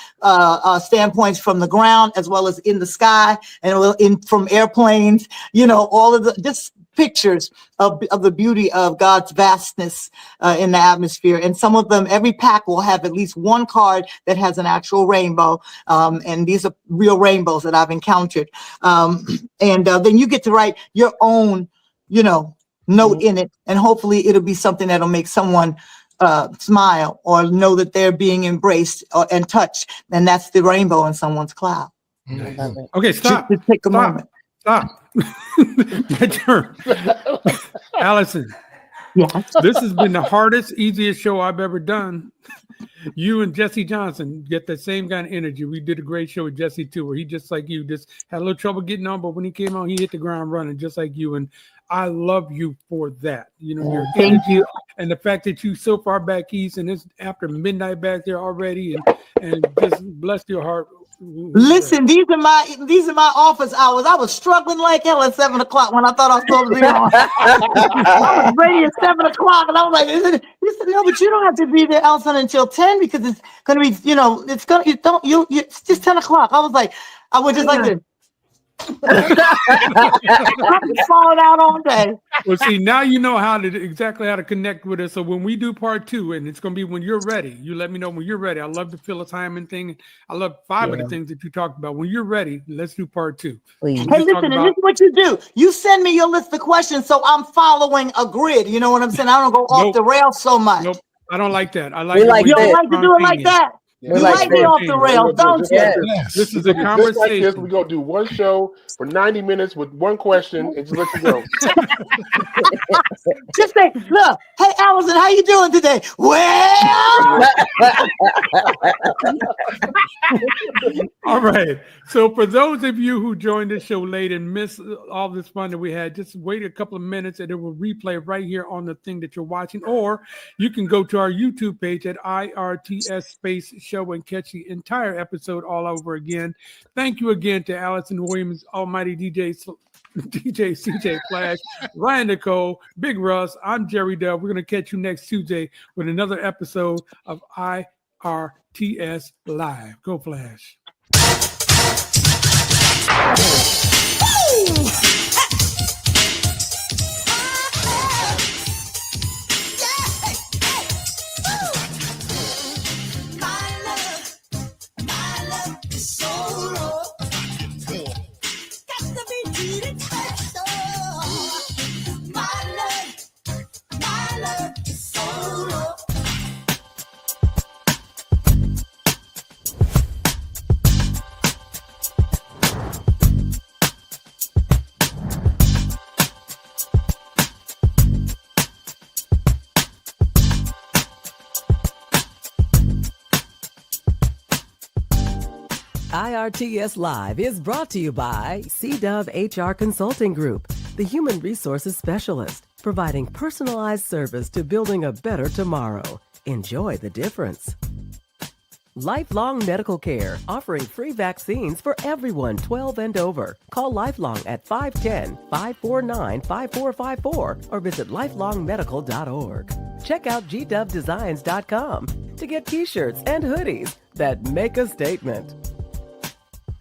standpoints, from the ground as well as in the sky, and from airplanes, all of just pictures of the beauty of God's vastness in the atmosphere. And some of them, every pack will have at least one card that has an actual rainbow. And these are real rainbows that I've encountered. And then you get to write your own, note in it. And hopefully it'll be something that'll make someone smile or know that they're being embraced and touched. And that's the rainbow in someone's cloud. Okay, stop. Just take a moment. Stop. My turn. Allison. Yes. This has been the hardest, easiest show I've ever done. You and Jesse Johnson get the same kind of energy. We did a great show with Jesse too, where he just like you, just had a little trouble getting on, but when he came on, he hit the ground running just like you. And I love you for that. You know, your energy and the fact that you so far back east and it's after midnight back there already, and just bless your heart. Listen, these are my office hours. I was struggling like hell at 7 o'clock when I thought I was supposed to be on. I was ready at 7 o'clock, and I was like, he said, no, but you don't have to be there, Allyson, until 10 because it's gonna be, it's just 10 o'clock. I was like, I was just like this. I've been falling out all day. Well, see, now you know exactly how to connect with us. So when we do part 2, and it's going to be when you're ready, you let me know when you're ready. I love the Phyllis Hyman thing. I love 5 of the things that you talked about. When you're ready, let's do part 2. Please. Hey, listen, and this is what you do. You send me your list of questions, so I'm following a grid. You know what I'm saying? I don't go off the rails so much. Nope, I don't like that. I like you don't like to do it like that. Yeah. You like me off the rails, don't you? Yes. This is a conversation. Like this, we're going to do one show for 90 minutes with one question and just let you go. Just say, look, hey, Allyson, how you doing today? Well. All right. So for those of you who joined the show late and missed all this fun that we had, just wait a couple of minutes and it will replay right here on the thing that you're watching. Or you can go to our YouTube page at IRTS Space Show and catch the entire episode all over again. Thank you again to Allyson Williams, Almighty DJ CJ Flash, Ryan Nicole, Big Russ. I'm Jerry Dove. We're going to catch you next Tuesday with another episode of IRTS Live. Go Flash. IRTS Live is brought to you by C-Dove HR Consulting Group, the human resources specialist, providing personalized service to building a better tomorrow. Enjoy the difference. Lifelong Medical Care, offering free vaccines for everyone 12 and over. Call Lifelong at 510-549-5454 or visit lifelongmedical.org. Check out gdovedesigns.com to get t-shirts and hoodies that make a statement.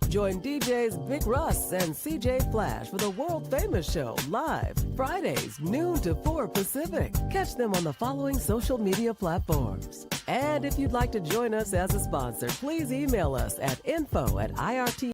Join DJs Big Russ and CJ Flash for the world-famous show live Fridays, noon to 4 Pacific. Catch them on the following social media platforms. And if you'd like to join us as a sponsor, please email us at info@IRT